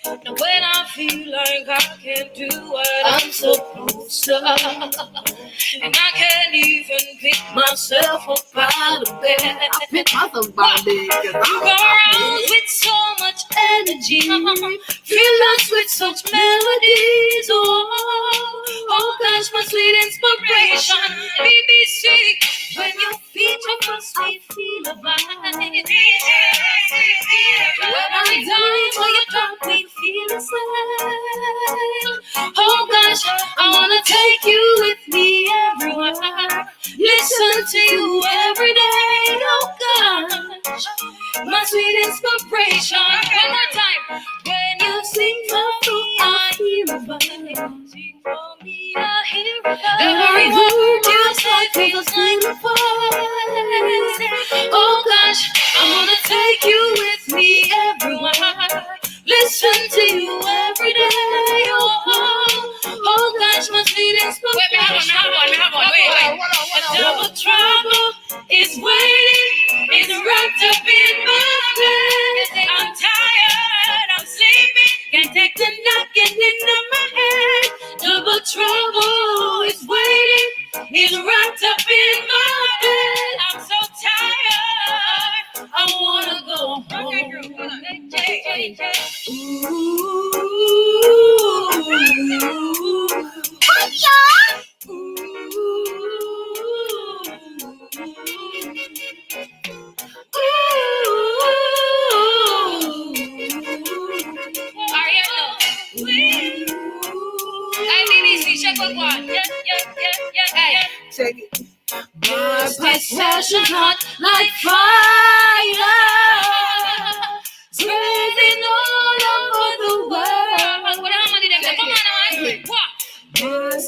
And when I feel like I can't do what I'm supposed to, and I can't even pick myself up out of bed. I pick myself out of bed because you go around with so much energy, feel lost with such melodies. Oh gosh, my sweet inspiration. BBC, when you feature us, we feel a vibe. Every time when you drop, we feel the same. Oh gosh, I wanna take you with me everywhere. Listen to you every day. Oh gosh, my sweet inspiration. One more time. When you sing for me, I hear a vibe. Sing for me, I hear a vibe. Every word you say feels like a vibe. Oh gosh, I wanna take you with me everywhere. Listen to you every day. Oh gosh, my sweet inspiration. Wait. A double trouble is waiting. It's wrapped up in my bed. I'm tired, I'm sleepy. Can't take the knocking into my head. Double trouble is waiting. It's wrapped up in my bed. I'm so tired, I wanna go home. check it. My passion hot like fire, spreading all over the world.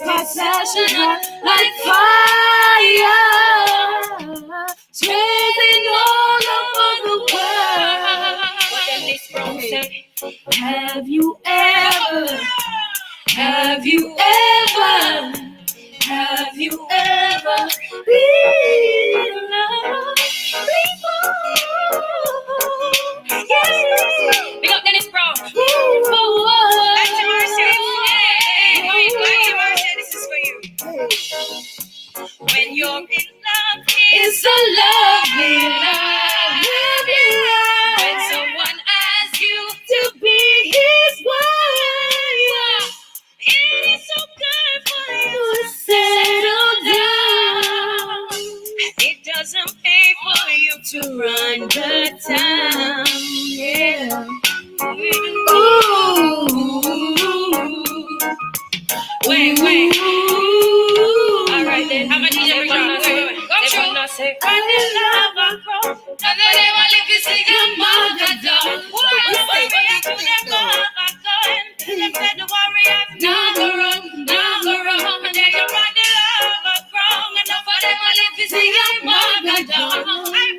My passion hot like fire, spreading all over the world. Have you ever? Have you ever? Have you ever been in love before? Yes. Big up Dennis Brown. Back to Marcia. Hey, Marcia, this is for you. When you're in love, it's a lovely life. When someone asks you to be his wife, it is so good for you to settle down. It doesn't pay for you to run the town. Yeah. Ooh. Wait. All right then. I'm a DJ. Wait. Come true. Say, run the lava crow. And then they want to live in your mother down. Why we have to never have a gun? Them said the warrior now go run. And then you run the lava crow. Enough of them will live in your mother down. I'm a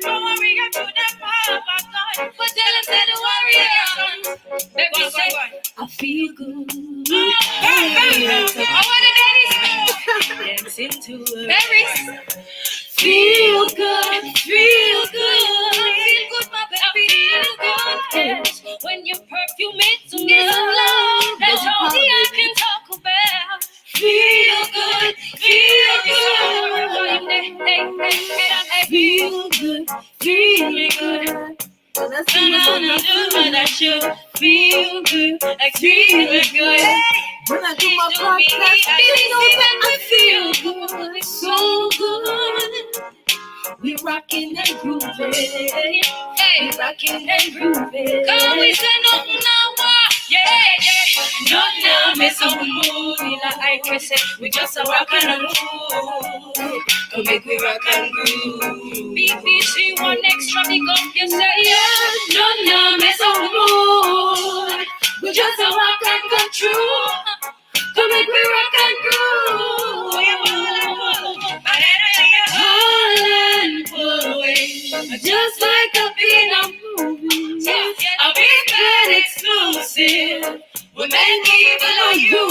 warrior to them have a gun. But tell them say the warrior. Baby say, I feel good. I want to dance into a berries. Feel good, feel good, my baby, feel good. Yes. When your perfume is some love, that's all I can talk about. Feel good, feel good, feel good. Let's do I should feel good, I feel good. When I do my podcast, you know that I feel good, so good. We rockin' and groovin', hey, we rockin' and groovin'. Come we say nothing now, yeah. Nothing now, mess up the mood. Like I say, we just a rock and a groove. Come make we rock and groove. BBC one extra big up, you say yeah. Nothing now, mess up the mood. We just a rock and go through. Come make we rock and groove. Holland pull away, just like a peanut movie. A big bad exclusive. We make evil on you.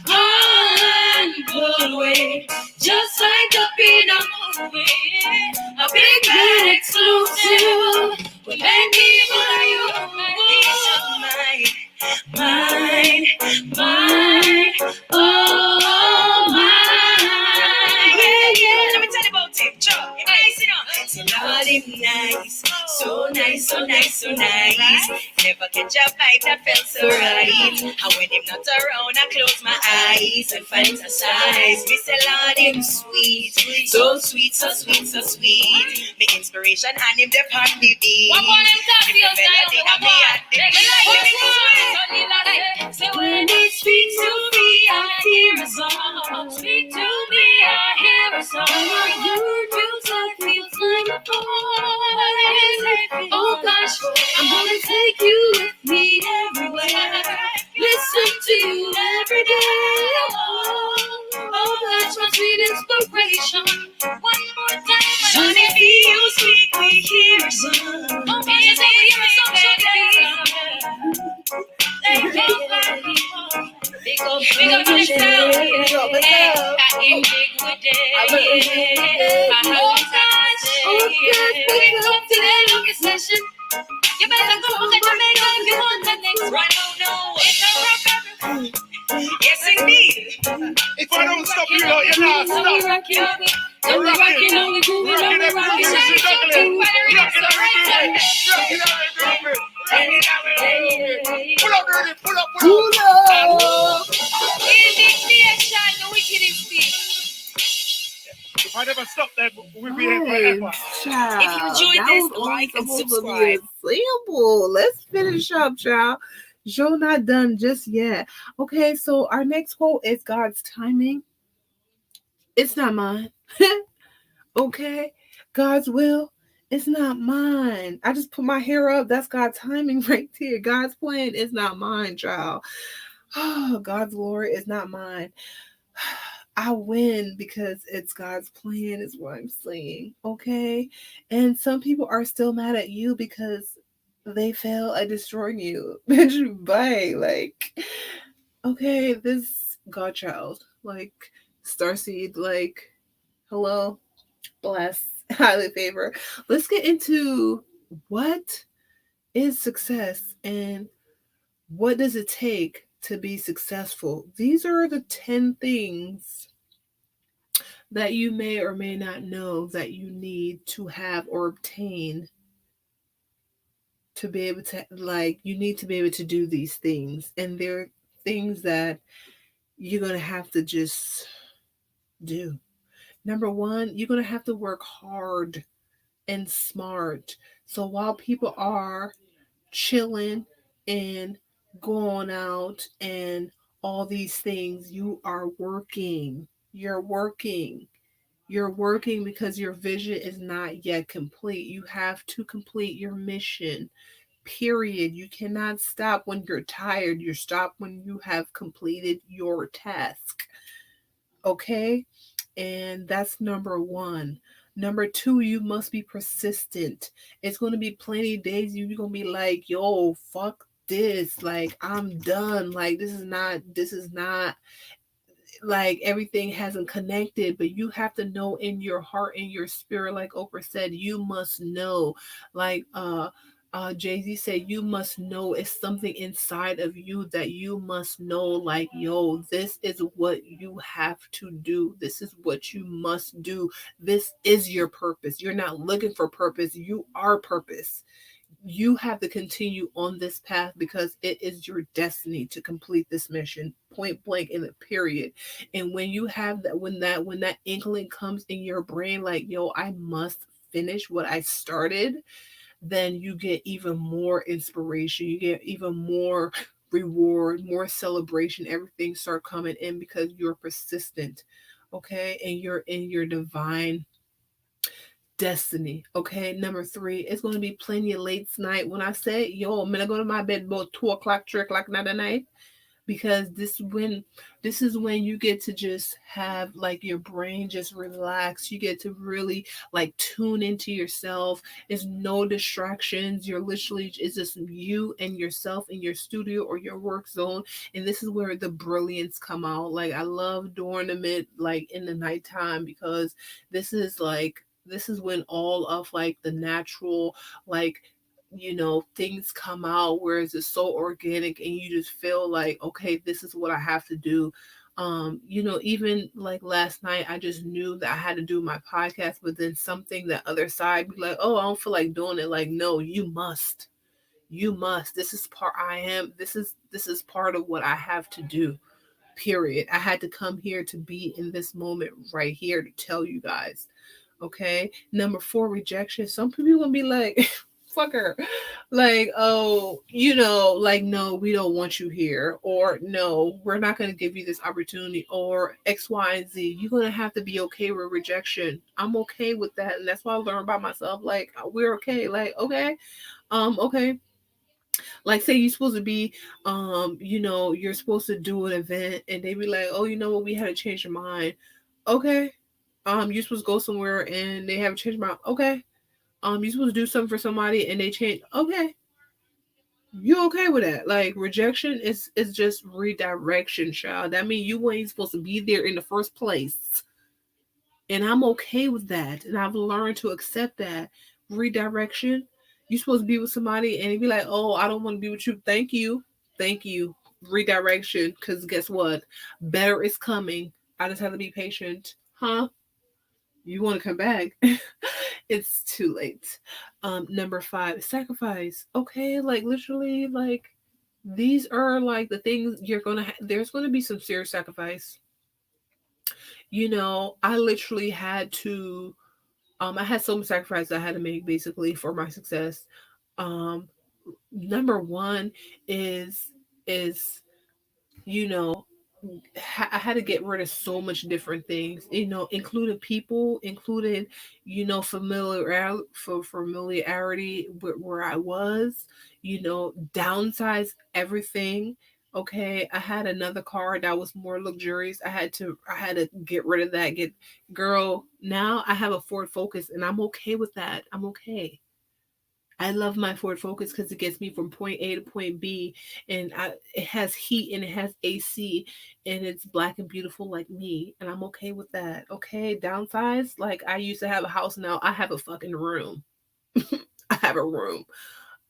Holland pull away, just like a peanut movie. A big bad exclusive. We make evil on you. Mine, oh mine. Yeah. Let me tell you about him, Joe. He's nice, you know. Lord, him nice, so nice, so nice, so nice. Never catch a vibe that felt so right. And when him not around, I close my eyes and find a size. Me say, Lord, him sweet, so sweet, so sweet, so sweet. Me inspiration and him the part me beat. What on him talk to you, melody and me at the beat. So when he speaks to me, I hear a song. Speak to me, I hear a song. Your music feels like a voice. Oh gosh, I'm gonna take you with me everywhere. Listen to you every day. Oh, that's my sweet inspiration. One more time, Johnny B, you speak, we hear a song. Oh, we hear a song, Johnny B. Big up myself. I am big with it. I wake up to that long session. You better go to Jamaica if you want the next one. No, it's a rock. Yes, indeed. If I don't stop you, you're not stop. We rockin', we groovin', we rockin'. Pull up. If I never stop them, we'll be here forever. Child, If you enjoyed that this, was only like and supposed to be subscribe. a sample. Let's finish up, child. Show not done just yet. Okay, so our next quote is God's timing. It's not mine. Okay, God's will. It's not mine. I just put my hair up. That's God's timing right there. God's plan is not mine, child. Oh, God's glory is not mine. I win because it's God's plan, is what I'm saying. Okay. And some people are still mad at you because they fail at destroying you. Bitch, bye. Like, okay, this Godchild, like Starseed, like, hello, bless, highly favor. Let's get into what is success and what does it take to be successful. These are the 10 things that you may or may not know that you need to have or obtain to be able to, like, you need to be able to do these things. And they're things that you're going to have to just do. Number one, you're going to have to work hard and smart. So while people are chilling and going out and all these things, you are working. You're working. You're working because your vision is not yet complete. You have to complete your mission. Period. You cannot stop when you're tired. You stop when you have completed your task. Okay? And that's number one. Number two, you must be persistent. It's going to be plenty of days you're going to be like, yo, fuck this. Like, I'm done. Like, this is not like everything hasn't connected, but you have to know in your heart, in your spirit, like Oprah said, you must know. Like Jay-Z said, you must know. It's something inside of you that you must know, like, yo, this is what you have to do. This is what you must do. This is your purpose. You're not looking for purpose. You are purpose. you have to continue on this path because it is your destiny to complete this mission, point blank in a period. And when you have that, when that inkling comes in your brain, like, yo, I must finish what I started, then you get even more inspiration, you get even more reward, more celebration, everything start coming in because you're persistent, okay, and you're in your divine destiny. Okay, number three, it's going to be plenty of late night. When I say, yo, I'm gonna go to my bed about 2 o'clock, 3 o'clock, night at night, because this is when you get to just have like your brain just relax. You get to really like tune into yourself. There's no distractions. You're literally, it's just you and yourself in your studio or your work zone. And this is where the brilliance come out. Like, I love doing them like in the nighttime, because this is when all of like the natural, like, things come out, whereas it's so organic and you just feel like, okay, this is what I have to do. Even like last night, I just knew that I had to do my podcast, but then something, that other side be like, oh, I don't feel like doing it. Like, no, you must. This is part, this is part of what I have to do, period. I had to come here to be in this moment right here to tell you guys. Okay. Number four, rejection. Some people gonna be like, fuck her. Like, oh, like, no, we don't want you here. Or no, we're not gonna give you this opportunity. Or X, Y, and Z. You're gonna have to be okay with rejection. I'm okay with that. And that's why I learned about myself. Like, we're okay. Like, okay. Okay. Like, say you're supposed to be, you're supposed to do an event and they be like, oh, you know what, we had to change your mind. Okay. You're supposed to go somewhere and they have changed my mind. Okay. You're supposed to do something for somebody and they change. Okay. You okay with that? Like, rejection is just redirection, child. That means you weren't supposed to be there in the first place. And I'm okay with that. And I've learned to accept that. Redirection. You're supposed to be with somebody and be like, oh, I don't want to be with you. Thank you. Thank you. Redirection. Because guess what? Better is coming. I just have to be patient. Huh? You want to come back? It's too late. Number five, sacrifice. Okay, like, literally, like, these are like the things you're gonna there's gonna be some serious sacrifice. I literally had to, I had so much sacrifice I had to make, basically, for my success. um Number one is you know I had to get rid of so much different things, including people, including, familiarity with where I was, downsize everything. Okay, I had another car that was more luxurious. I had to get rid of that. Girl, now I have a Ford Focus and I'm okay with that. I'm okay. I love my Ford Focus because it gets me from point A to point B, and it has heat and it has AC, and it's black and beautiful like me, and I'm okay with that. Okay, downsize. Like, I used to have a house, now I have a fucking room. I have a room.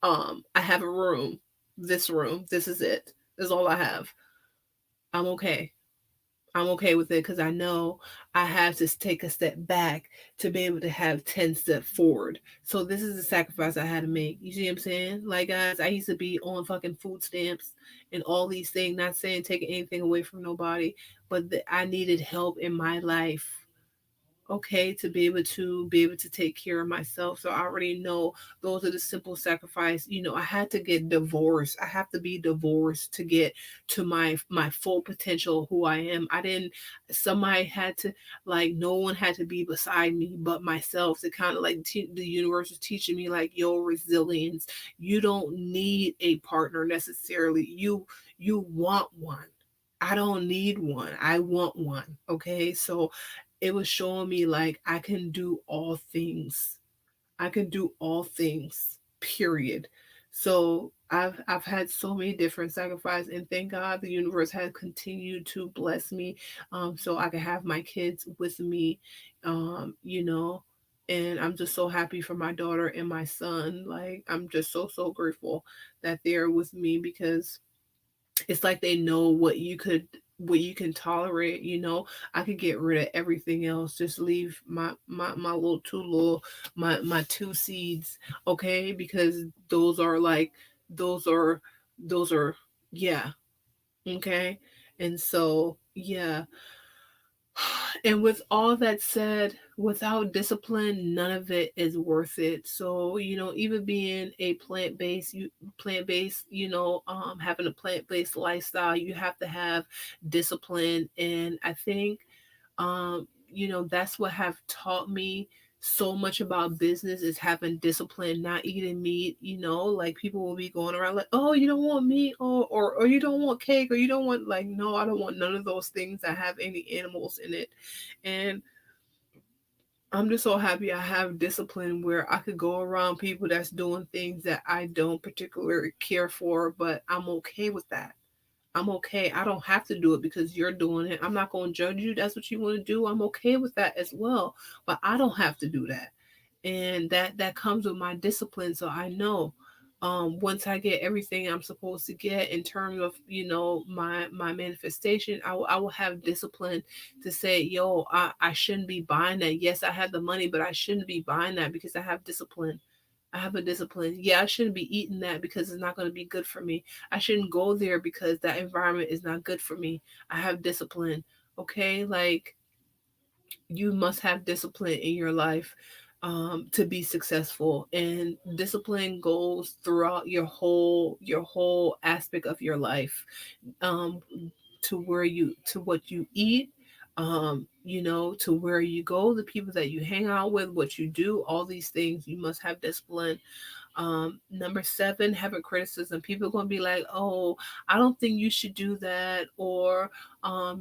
I have a room. This room. This is it. This is all I have. I'm okay. I'm okay with it because I know I have to take a step back to be able to have 10 steps forward. So this is the sacrifice I had to make. You see what I'm saying? Like, guys, I used to be on fucking food stamps and all these things, not saying taking anything away from nobody, but I needed help in my life, okay, to be able to take care of myself. So I already know those are the simple sacrifice. I had to get divorced. I have to be divorced to get to my full potential, who I am. I didn't Somebody had to, like, no one had to be beside me but myself, to kind of like the universe was teaching me, like, your resilience. You don't need a partner necessarily. You want one. I don't need one. I want one. Okay. So it was showing me, like, I can do all things. I can do all things, period. So I've had so many different sacrifices, and thank God the universe has continued to bless me, so I can have my kids with me, you know, and I'm just so happy for my daughter and my son. Like, I'm just so grateful that they're with me, because it's like they know what you could what you can tolerate. I could get rid of everything else, just leave my my two seeds, okay, because those are those are yeah, okay. And so yeah, and with all that said, without discipline, none of it is worth it. So, even being a plant-based, having a plant-based lifestyle, you have to have discipline. And I think, that's what have taught me so much about business, is having discipline, not eating meat. Like, people will be going around like, oh, you don't want meat, or you don't want cake, or you don't want, like, no, I don't want none of those things that have any animals in it. And I'm just so happy I have discipline where I could go around people that's doing things that I don't particularly care for, but I'm okay with that. I'm okay. I don't have to do it because you're doing it. I'm not going to judge you. That's what you want to do. I'm okay with that as well. But I don't have to do that. And that comes with my discipline. So I know, once I get everything I'm supposed to get in terms of, my manifestation, I will have discipline to say, yo, I shouldn't be buying that. Yes, I have the money, but I shouldn't be buying that because I have discipline. I have a discipline. Yeah, I shouldn't be eating that because it's not going to be good for me. I shouldn't go there because that environment is not good for me. I have discipline. Okay? Like, you must have discipline in your life, to be successful. And discipline goes throughout your whole aspect of your life, um, to what you eat, to where you go, the people that you hang out with, what you do, all these things, you must have discipline. Number seven, having criticism. People are going to be like, oh, I don't think you should do that, or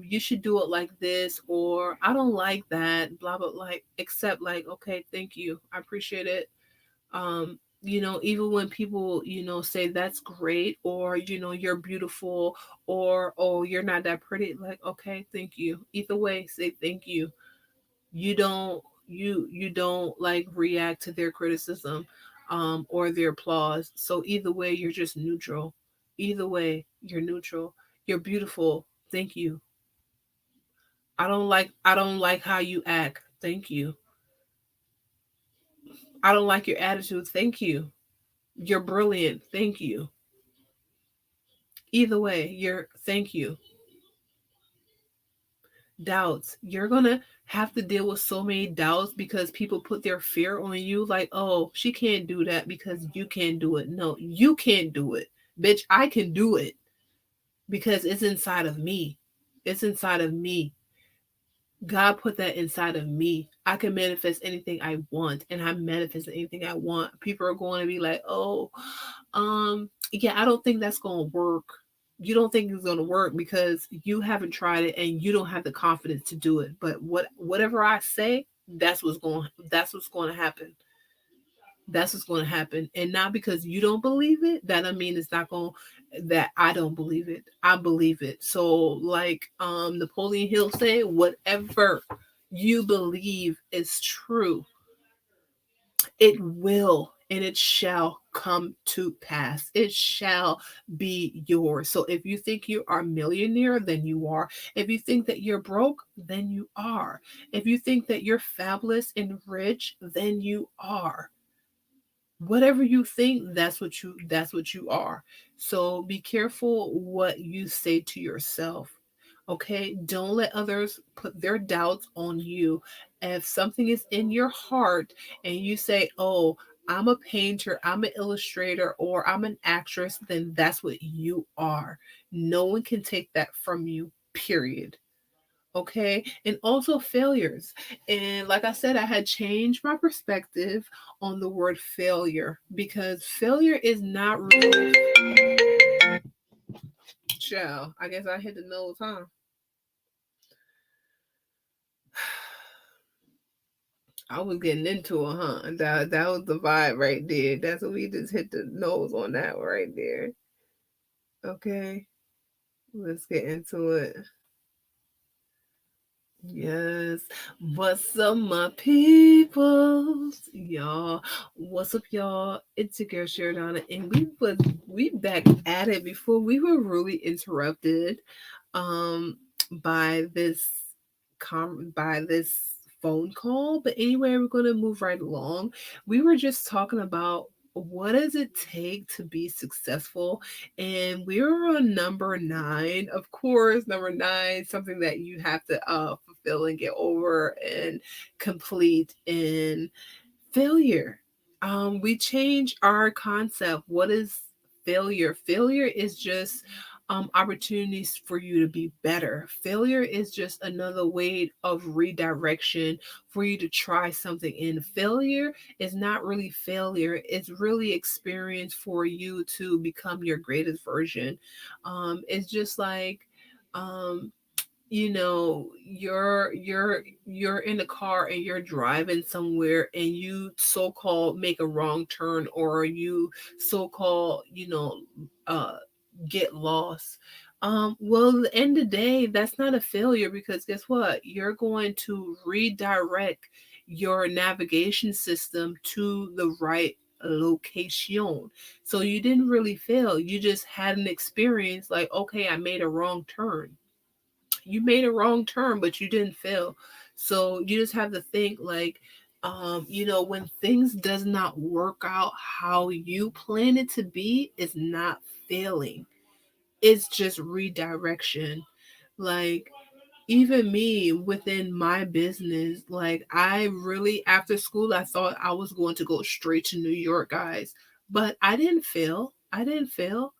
you should do it like this, or I don't like that, blah, blah, like, except like, okay, thank you. I appreciate it. Even when people, say that's great, or, you're beautiful, or, oh, you're not that pretty, like, okay, thank you. Either way, say thank you. You don't like react to their criticism, or their applause. So either way, you're just neutral. Either way, you're neutral. You're beautiful. Thank you. I don't like how you act. Thank you. I don't like your attitude. Thank you. You're brilliant. Thank you. Either way, you're thank you. Doubts. You're gonna have to deal with so many doubts because people put their fear on you, like, oh, she can't do that because you can't do it. No, you can't do it. Bitch, I can do it because it's inside of me. It's inside of me. God put that inside of me. I can manifest anything I want, and I manifest anything I want. People are going to be like, "Oh, yeah, I don't think that's going to work." You don't think it's going to work because you haven't tried it and you don't have the confidence to do it. But whatever I say, that's what's going to happen. That's what's going to happen. And not because you don't believe it, that I mean it's not going that I don't believe it. I believe it. So, like, Napoleon Hill said, whatever you believe is true, it will and it shall come to pass. It shall be yours. So if you think you are a millionaire, then you are. If you think that you're broke, then you are. If you think that you're fabulous and rich, then you are. Whatever you think, that's what you are. So be careful what you say to yourself. Okay, don't let others put their doubts on you. If something is in your heart and you say, oh, I'm a painter, I'm an illustrator, or I'm an actress, then that's what you are. No one can take that from you, period. Okay, and also failures. And like I said, I had changed my perspective on the word failure, because failure is not really, child, I guess I hit the nose, huh? I was getting into it, huh? That was the vibe right there. That's what we just hit the nose on that right there. Okay, let's get into it. Yes. What's up, my peoples? Y'all. What's up, y'all? It's your girl Sheridonna, and we back at it before we were really interrupted. Um by this phone call. But anyway, we're going to move right along. We were just talking about what does it take to be successful, and we're on number 9. Of course, number 9, something that you have to fulfill and get over and complete in failure. We change our concept. What is failure? Failure is just opportunities for you to be better. Failure is just another way of redirection for you to try something in. Failure is not really failure, it's really experience for you to become your greatest version. It's just like, um, you're in a car and you're driving somewhere and you so-called make a wrong turn, or you so-called get lost. Well, at the end of the day, that's not a failure, because guess what, you're going to redirect your navigation system to the right location. So you didn't really fail, you just had an experience, like, okay, I made a wrong turn. You made a wrong turn, but you didn't fail. So you just have to think like, when things does not work out how you plan it to be, it's not failing. It's just redirection. Like, even me within my business, like, I really, after school, I thought I was going to go straight to New York, guys. But I didn't fail. I didn't fail.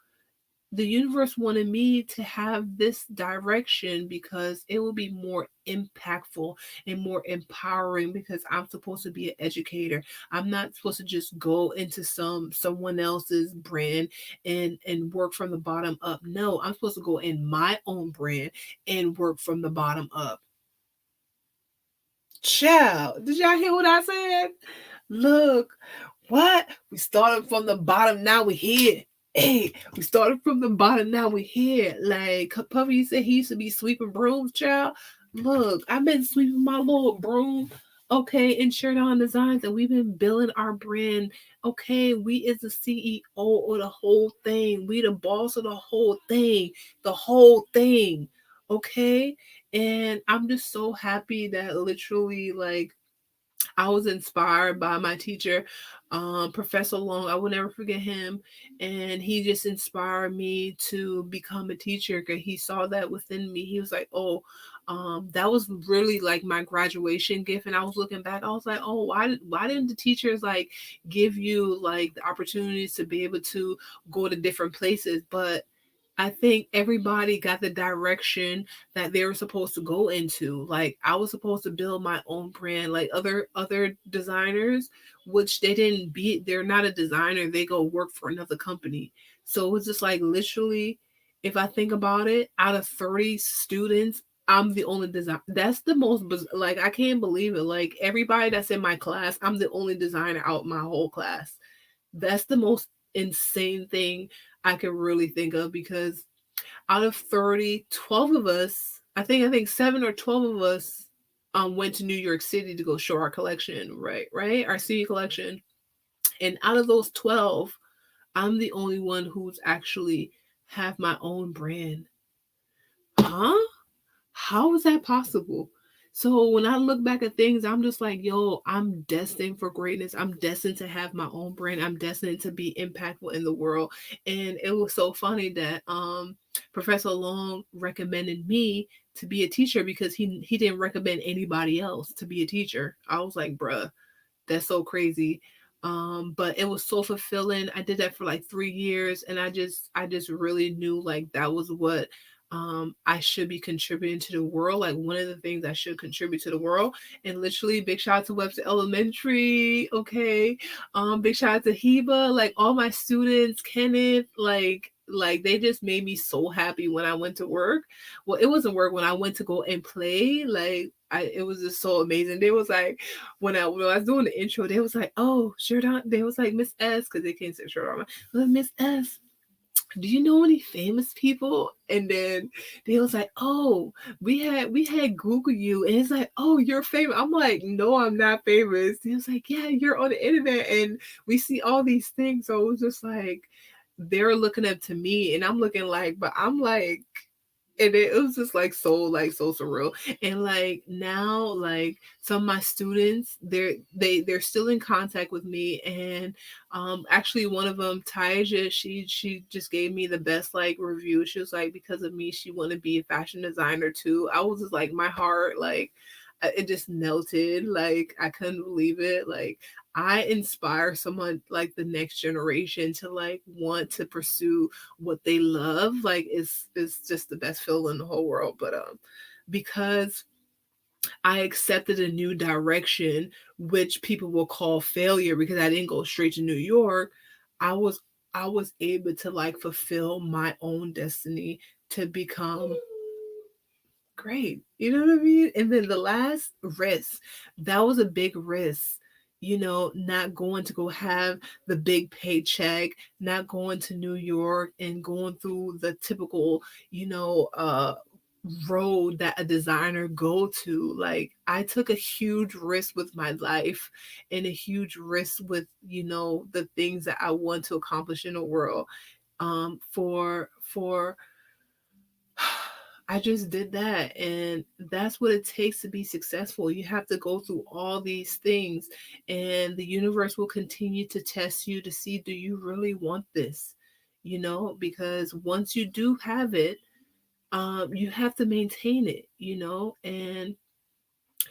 The universe wanted me to have this direction because it will be more impactful and more empowering, because I'm supposed to be an educator. I'm not supposed to just go into someone else's brand and work from the bottom up. No, I'm supposed to go in my own brand and work from the bottom up. Child, did y'all hear what I said? Look, what? We started from the bottom, now we're here. Hey, we started from the bottom, now we're here. Like Puffy said, he used to be sweeping brooms, child. Look, I've been sweeping my little broom, okay, in Sheridonna Designs, and we've been building our brand. Okay, we is the CEO of the whole thing. We the boss of the whole thing. The whole thing. Okay? And I'm just so happy that literally, like, I was inspired by my teacher, Professor Long. I will never forget him. And he just inspired me to become a teacher, because he saw that within me. He was like, oh, that was really like my graduation gift. And I was looking back, I was like, oh, why didn't the teachers like give you like the opportunities to be able to go to different places? But I think everybody got the direction that they were supposed to go into. Like, I was supposed to build my own brand, like other designers, which they didn't be. They're not a designer. They go work for another company. So it was just like, literally, if I think about it, out of 30 students, I'm the only design. That's the most like, I can't believe it. Like, everybody that's in my class, I'm the only designer out my whole class. That's the most insane thing I could really think of, because out of 30, 12 of us, I think 7 or 12 of us went to New York City to go show our collection, right? Our city collection. And out of those 12, I'm the only one who's actually have my own brand. Huh? How is that possible? So when I look back at things, I'm just like, yo, I'm destined for greatness. I'm destined to have my own brand. I'm destined to be impactful in the world. And it was so funny that Professor Long recommended me to be a teacher, because he didn't recommend anybody else to be a teacher. I was like, bruh, that's so crazy. But it was so fulfilling. I did that for like 3 years, and I just really knew like that was what I should be contributing to the world. Like, one of the things I should contribute to the world. And literally, big shout out to Webster Elementary. Okay. Big shout out to Heba, like all my students, Kenneth, like they just made me so happy when I went to work. Well, it wasn't work, when I went to go and play. Like, it was just so amazing. They was like, when I was doing the intro, they was like, oh, Sheridonna. They was like, Miss S, because they can't say Sheridonna. Like, Miss S, do you know any famous people? And then they was like, oh, we had Google you, and it's like, oh, you're famous. I'm like, no, I'm not famous. He was like, yeah, you're on the internet and we see all these things. So it was just like, they're looking up to me, and I'm looking like, but I'm like, And it was just like so surreal. And like now, like some of my students, they're still in contact with me. And actually one of them, Taija, she just gave me the best like review. She was like, because of me she want to be a fashion designer too. I was just like, my heart, like it just melted. Like I couldn't believe it. Like I inspire someone like the next generation to like want to pursue what they love. Like it's just the best feeling in the whole world. But because I accepted a new direction, which people will call failure because I didn't go straight to New York, I was I was able to like fulfill my own destiny to become great. You know what I mean? And then the last risk, that was a big risk. You know, not going to go have the big paycheck, not going to New York and going through the typical, road that a designer go to. Like I took a huge risk with my life and a huge risk with, the things that I want to accomplish in the world. For I just did that. And that's what it takes to be successful. You have to go through all these things, and the universe will continue to test you to see, do you really want this? Because once you do have it, you have to maintain it, and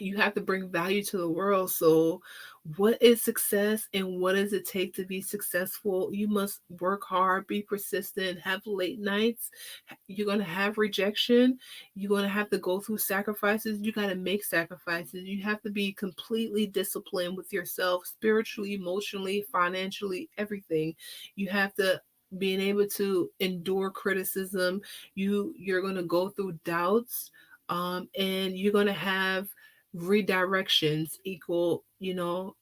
you have to bring value to the world. So, what is success and what does it take to be successful? You must work hard, be persistent, have late nights. You're going to have rejection. You're going to have to go through sacrifices. You got to make sacrifices. You have to be completely disciplined with yourself, spiritually, emotionally, financially, everything. You have to being able to endure criticism. You're going to go through doubts, and you're going to have redirections equal,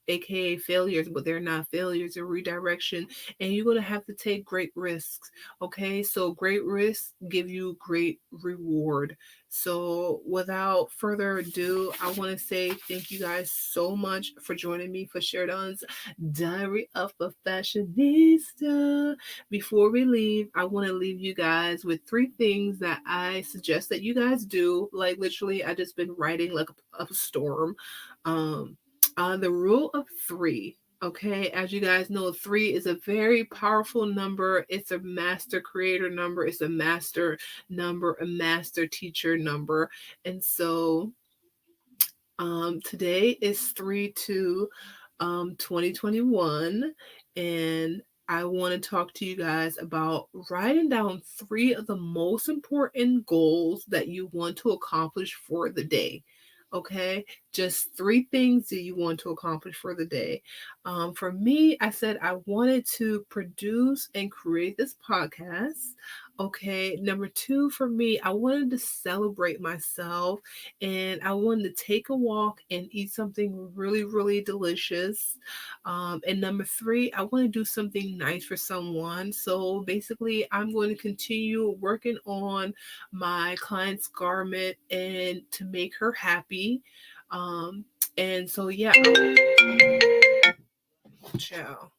aka failures, but they're not failures, they're redirection. And you're going to have to take great risks. Okay, so great risks give you great reward. So without further ado, I want to say thank you guys so much for joining me for Sheridonna's Diary of a Fashionista. Before we leave, I want to leave you guys with 3 things that I suggest that you guys do. Like literally, I just been writing like a storm. The rule of 3. Okay, as you guys know, 3 is a very powerful number. It's a master creator number. It's a master number, a master teacher number. And so today is 3/2, 2021, and I want to talk to you guys about writing down 3 of the most important goals that you want to accomplish for the day. Okay, just 3 things that you want to accomplish for the day. For me, I said I wanted to produce and create this podcast. Okay, number 2 for me, I wanted to celebrate myself, and I wanted to take a walk and eat something really, really delicious. And number 3, I want to do something nice for someone. So basically, I'm going to continue working on my client's garment and to make her happy. And so, yeah, ciao.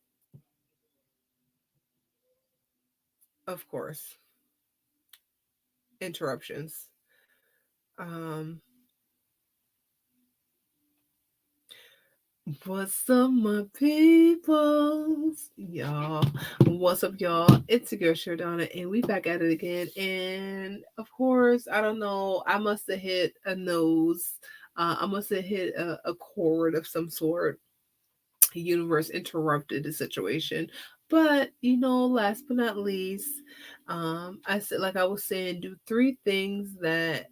Of course, interruptions. Um, What's up, my peoples? Y'all, what's up, y'all? It's your girl, Sheridonna, and we back at it again. And of course, I don't know, I must have hit a nose. I must have hit a chord of some sort. The universe interrupted the situation. But, last but not least, I said, like I was saying, do 3 things that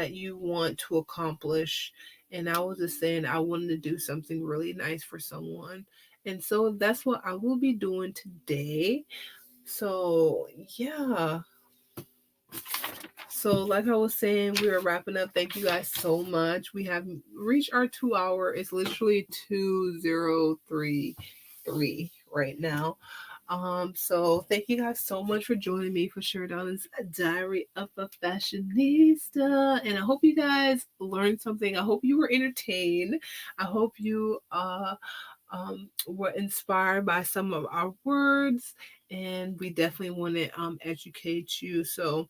you want to accomplish. And I was just saying I wanted to do something really nice for someone. And so that's what I will be doing today. So yeah. So like I was saying, we are wrapping up. Thank you guys so much. We have reached our 2 hour. It's literally 2033 right now. So thank you guys so much for joining me for Sheridonna's Diary of a Fashionista. And I hope you guys learned something. I hope you were entertained. I hope you were inspired by some of our words. and we definitely want to educate you. So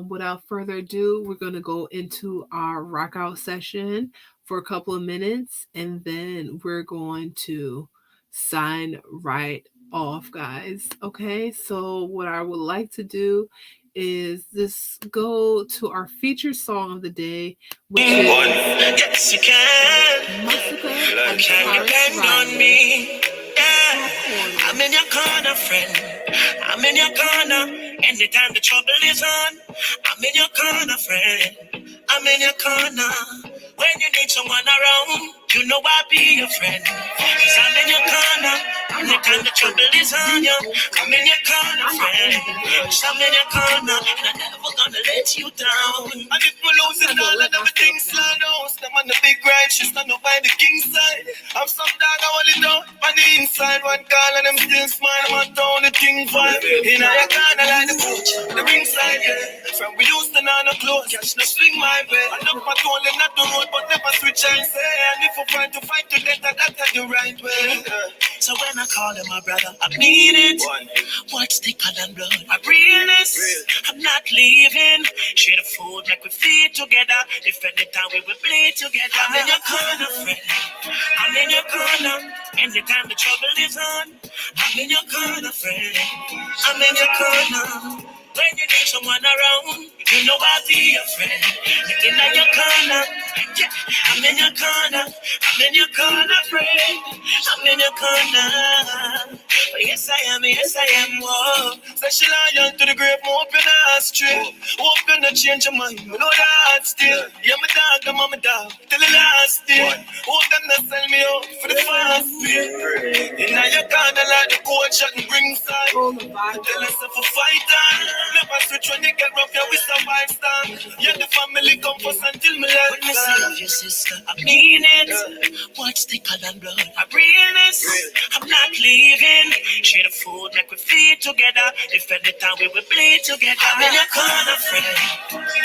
without further ado, we're going to go into our rock out session for a couple of minutes, and then we're going to sign right off, guys. Okay, so what I would like to do is just go to our featured song of the day, which is Yes, you can. Massacre You can depend on me. Yeah. I'm in your corner, friend. I'm in your corner. Anytime the trouble is on, I'm in your corner, friend. I'm in your corner. When you need someone around, you know I'll be your friend. Cause I'm in your corner. Anytime the trouble is on you, I'm in your corner, friend. I'm in your corner, and I'm never gonna let you down. And if we lose it all and everything slide out, I'm on the big ride, she's stand up by the king side. I'm some dog, I want it down on the inside. One call and I'm still smiling, I'm down the king vibe. In your corner like the coach, the ringside, yeah. From we used to know no clothes, catch no swing my way. I look my tool and not the road, but never switch I say. And if we fight to death, that's the right way. So when I call him my brother, I mean it. What's the color and blood? I realness. I'm not leaving. Share the food, make we feed together. Defend the town, we will play together. I'm in your corner, friend. I'm in your corner. Anytime the trouble is on, I'm in your corner, friend. I'm in your corner. When you need someone around, you know I'll be your friend. You're in your corner. Yeah, I'm in your corner. I'm in your corner, friend. I'm in your corner. But yes, I am. Yes, I am. Whoa. Special iron to the grave, open the straight. Open the change your mind. We know that still. Yeah, my dog, I'm my dog. Till the last day. Hope them not sell me out for the fast pay. In your corner like the coach and ringside. Tell us if a fighter. Never switch when you get rough, yeah, we survive stand. Yeah, the family come first until me let when me love your sister, I mean it. Watch the color and blood, I realness. I'm not leaving. Share the food, make we feed together. Defend the town, we will play together. I'm in your corner, friend.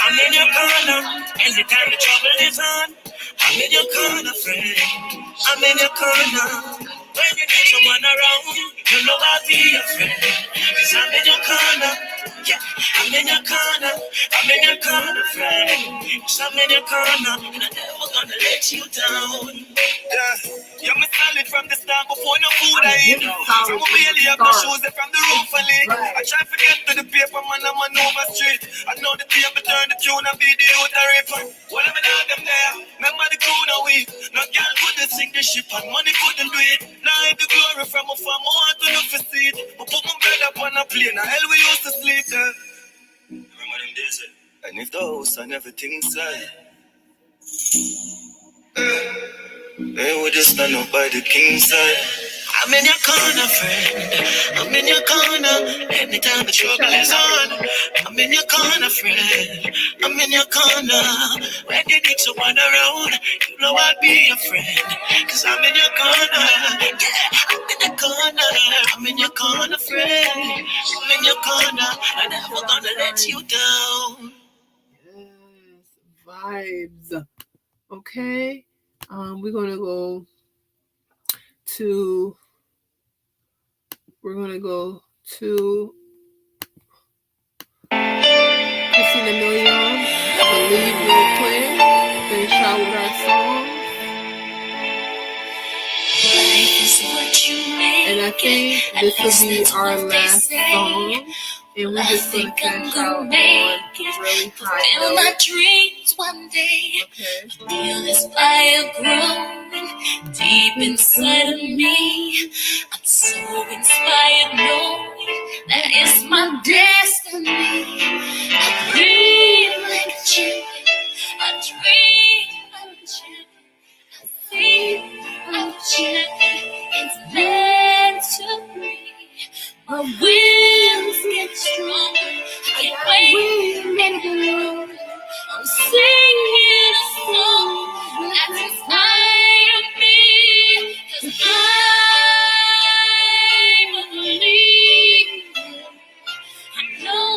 I'm in your corner. Anytime the trouble is on, I'm in your corner, friend. I'm in your corner. When you need someone around, you know I'll be your friend. Cause I'm in your corner. Yeah, I'm in your corner. I'm in your corner, friend. Cause I'm in your corner. And I'm never gonna let you down. Yeah, me solid from the start before no food I eat. From a belly up my shoes from the roof I lead. I try to get to the paper, man, I'm on over street. I know the paper turn the tune and be the youth I rip. Well, I'm dog them there. Remember the crew now we. No girl couldn't sink the ship and money couldn't do it. Now I the glory from a farm, I want to look for seed. I put my bread up on a plane, now hell we used to sleep there. Remember them days, and if the house and everything inside. They would just stand up by the king's side. I'm in your corner, friend. I'm in your corner. Anytime the trouble is on, I'm in your corner, friend. I'm in your corner. When you need someone around, you know I'll be your friend. Cause I'm in your corner. Yeah, I'm in your corner. I'm in your corner, friend. I'm in your corner. I'm never gonna let you down. Yes, vibes. Okay. We're gonna go to Christina Milian, Believe Real Quick. Finish out with our song. And I think this will be our last song. And we're just gonna finish out on a really high note. My dreams one day. Okay. Feel this fire growing deep inside of me. I'm so inspired knowing that it's my destiny. I breathe like a champion. I dream like a champion. I think like a champion. It's meant to be. My wings get stronger. I can't wait any longer. I'm singing a song that's inside of me. 'Cause I'm a believer. I know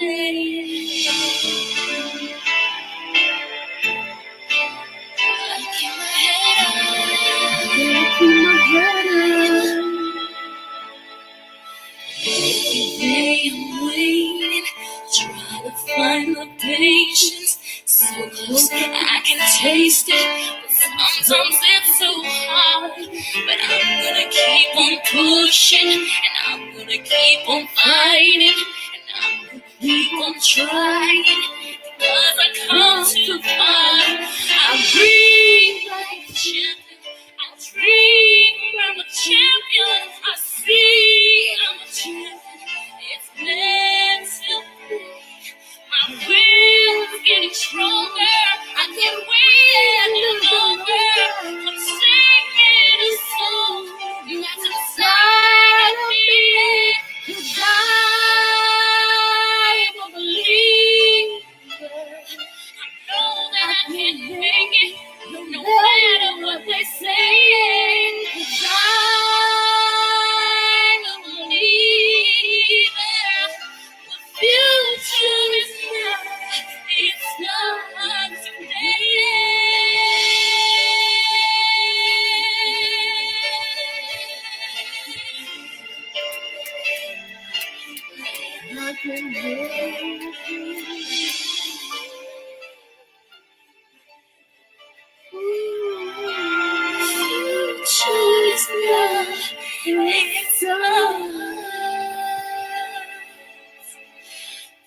say. I keep my head up. Keep my head up. Every day I'm waiting, trying to find the patience. So close, I can taste it, but sometimes it's so hard. But I'm gonna keep on pushing, and I'm gonna keep on fighting, and I'm gonna keep on trying, because I come too far. I breathe like a champion, I dream I'm a champion, I see I'm a champion. It's meant to be. My will's getting stronger. I can't wait any longer. I'm singing a song that's inside of me. 'Cause I'm a believer. I know that I can make it, no matter what they say. 'Cause I'm a believer. The future is now, it's not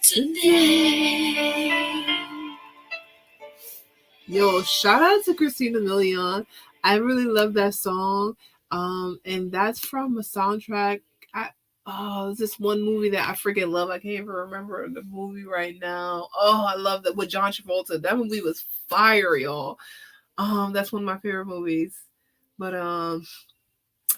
today. Yo, shout out to Christina Milian. I really love that song. And that's from a soundtrack. It's this one movie that I freaking love. I can't even remember the movie right now. Oh, I love that with John Travolta. That movie was fire, y'all. That's one of my favorite movies. But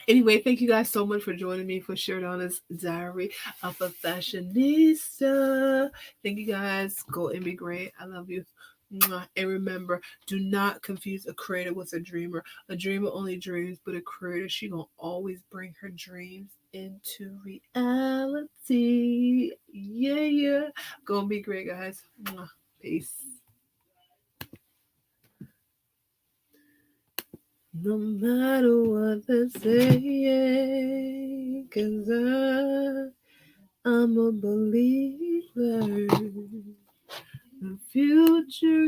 anyway, thank you guys so much for joining me for Sheridonna's Diary of a Fashionista. Thank you guys. Go and be great. I love you. And remember, do not confuse a creator with a dreamer. A dreamer only dreams, but a creator, she gonna always bring her dreams into reality. Yeah. Go and be great, guys. Peace. No matter what they say, 'cause I'm a believer. The future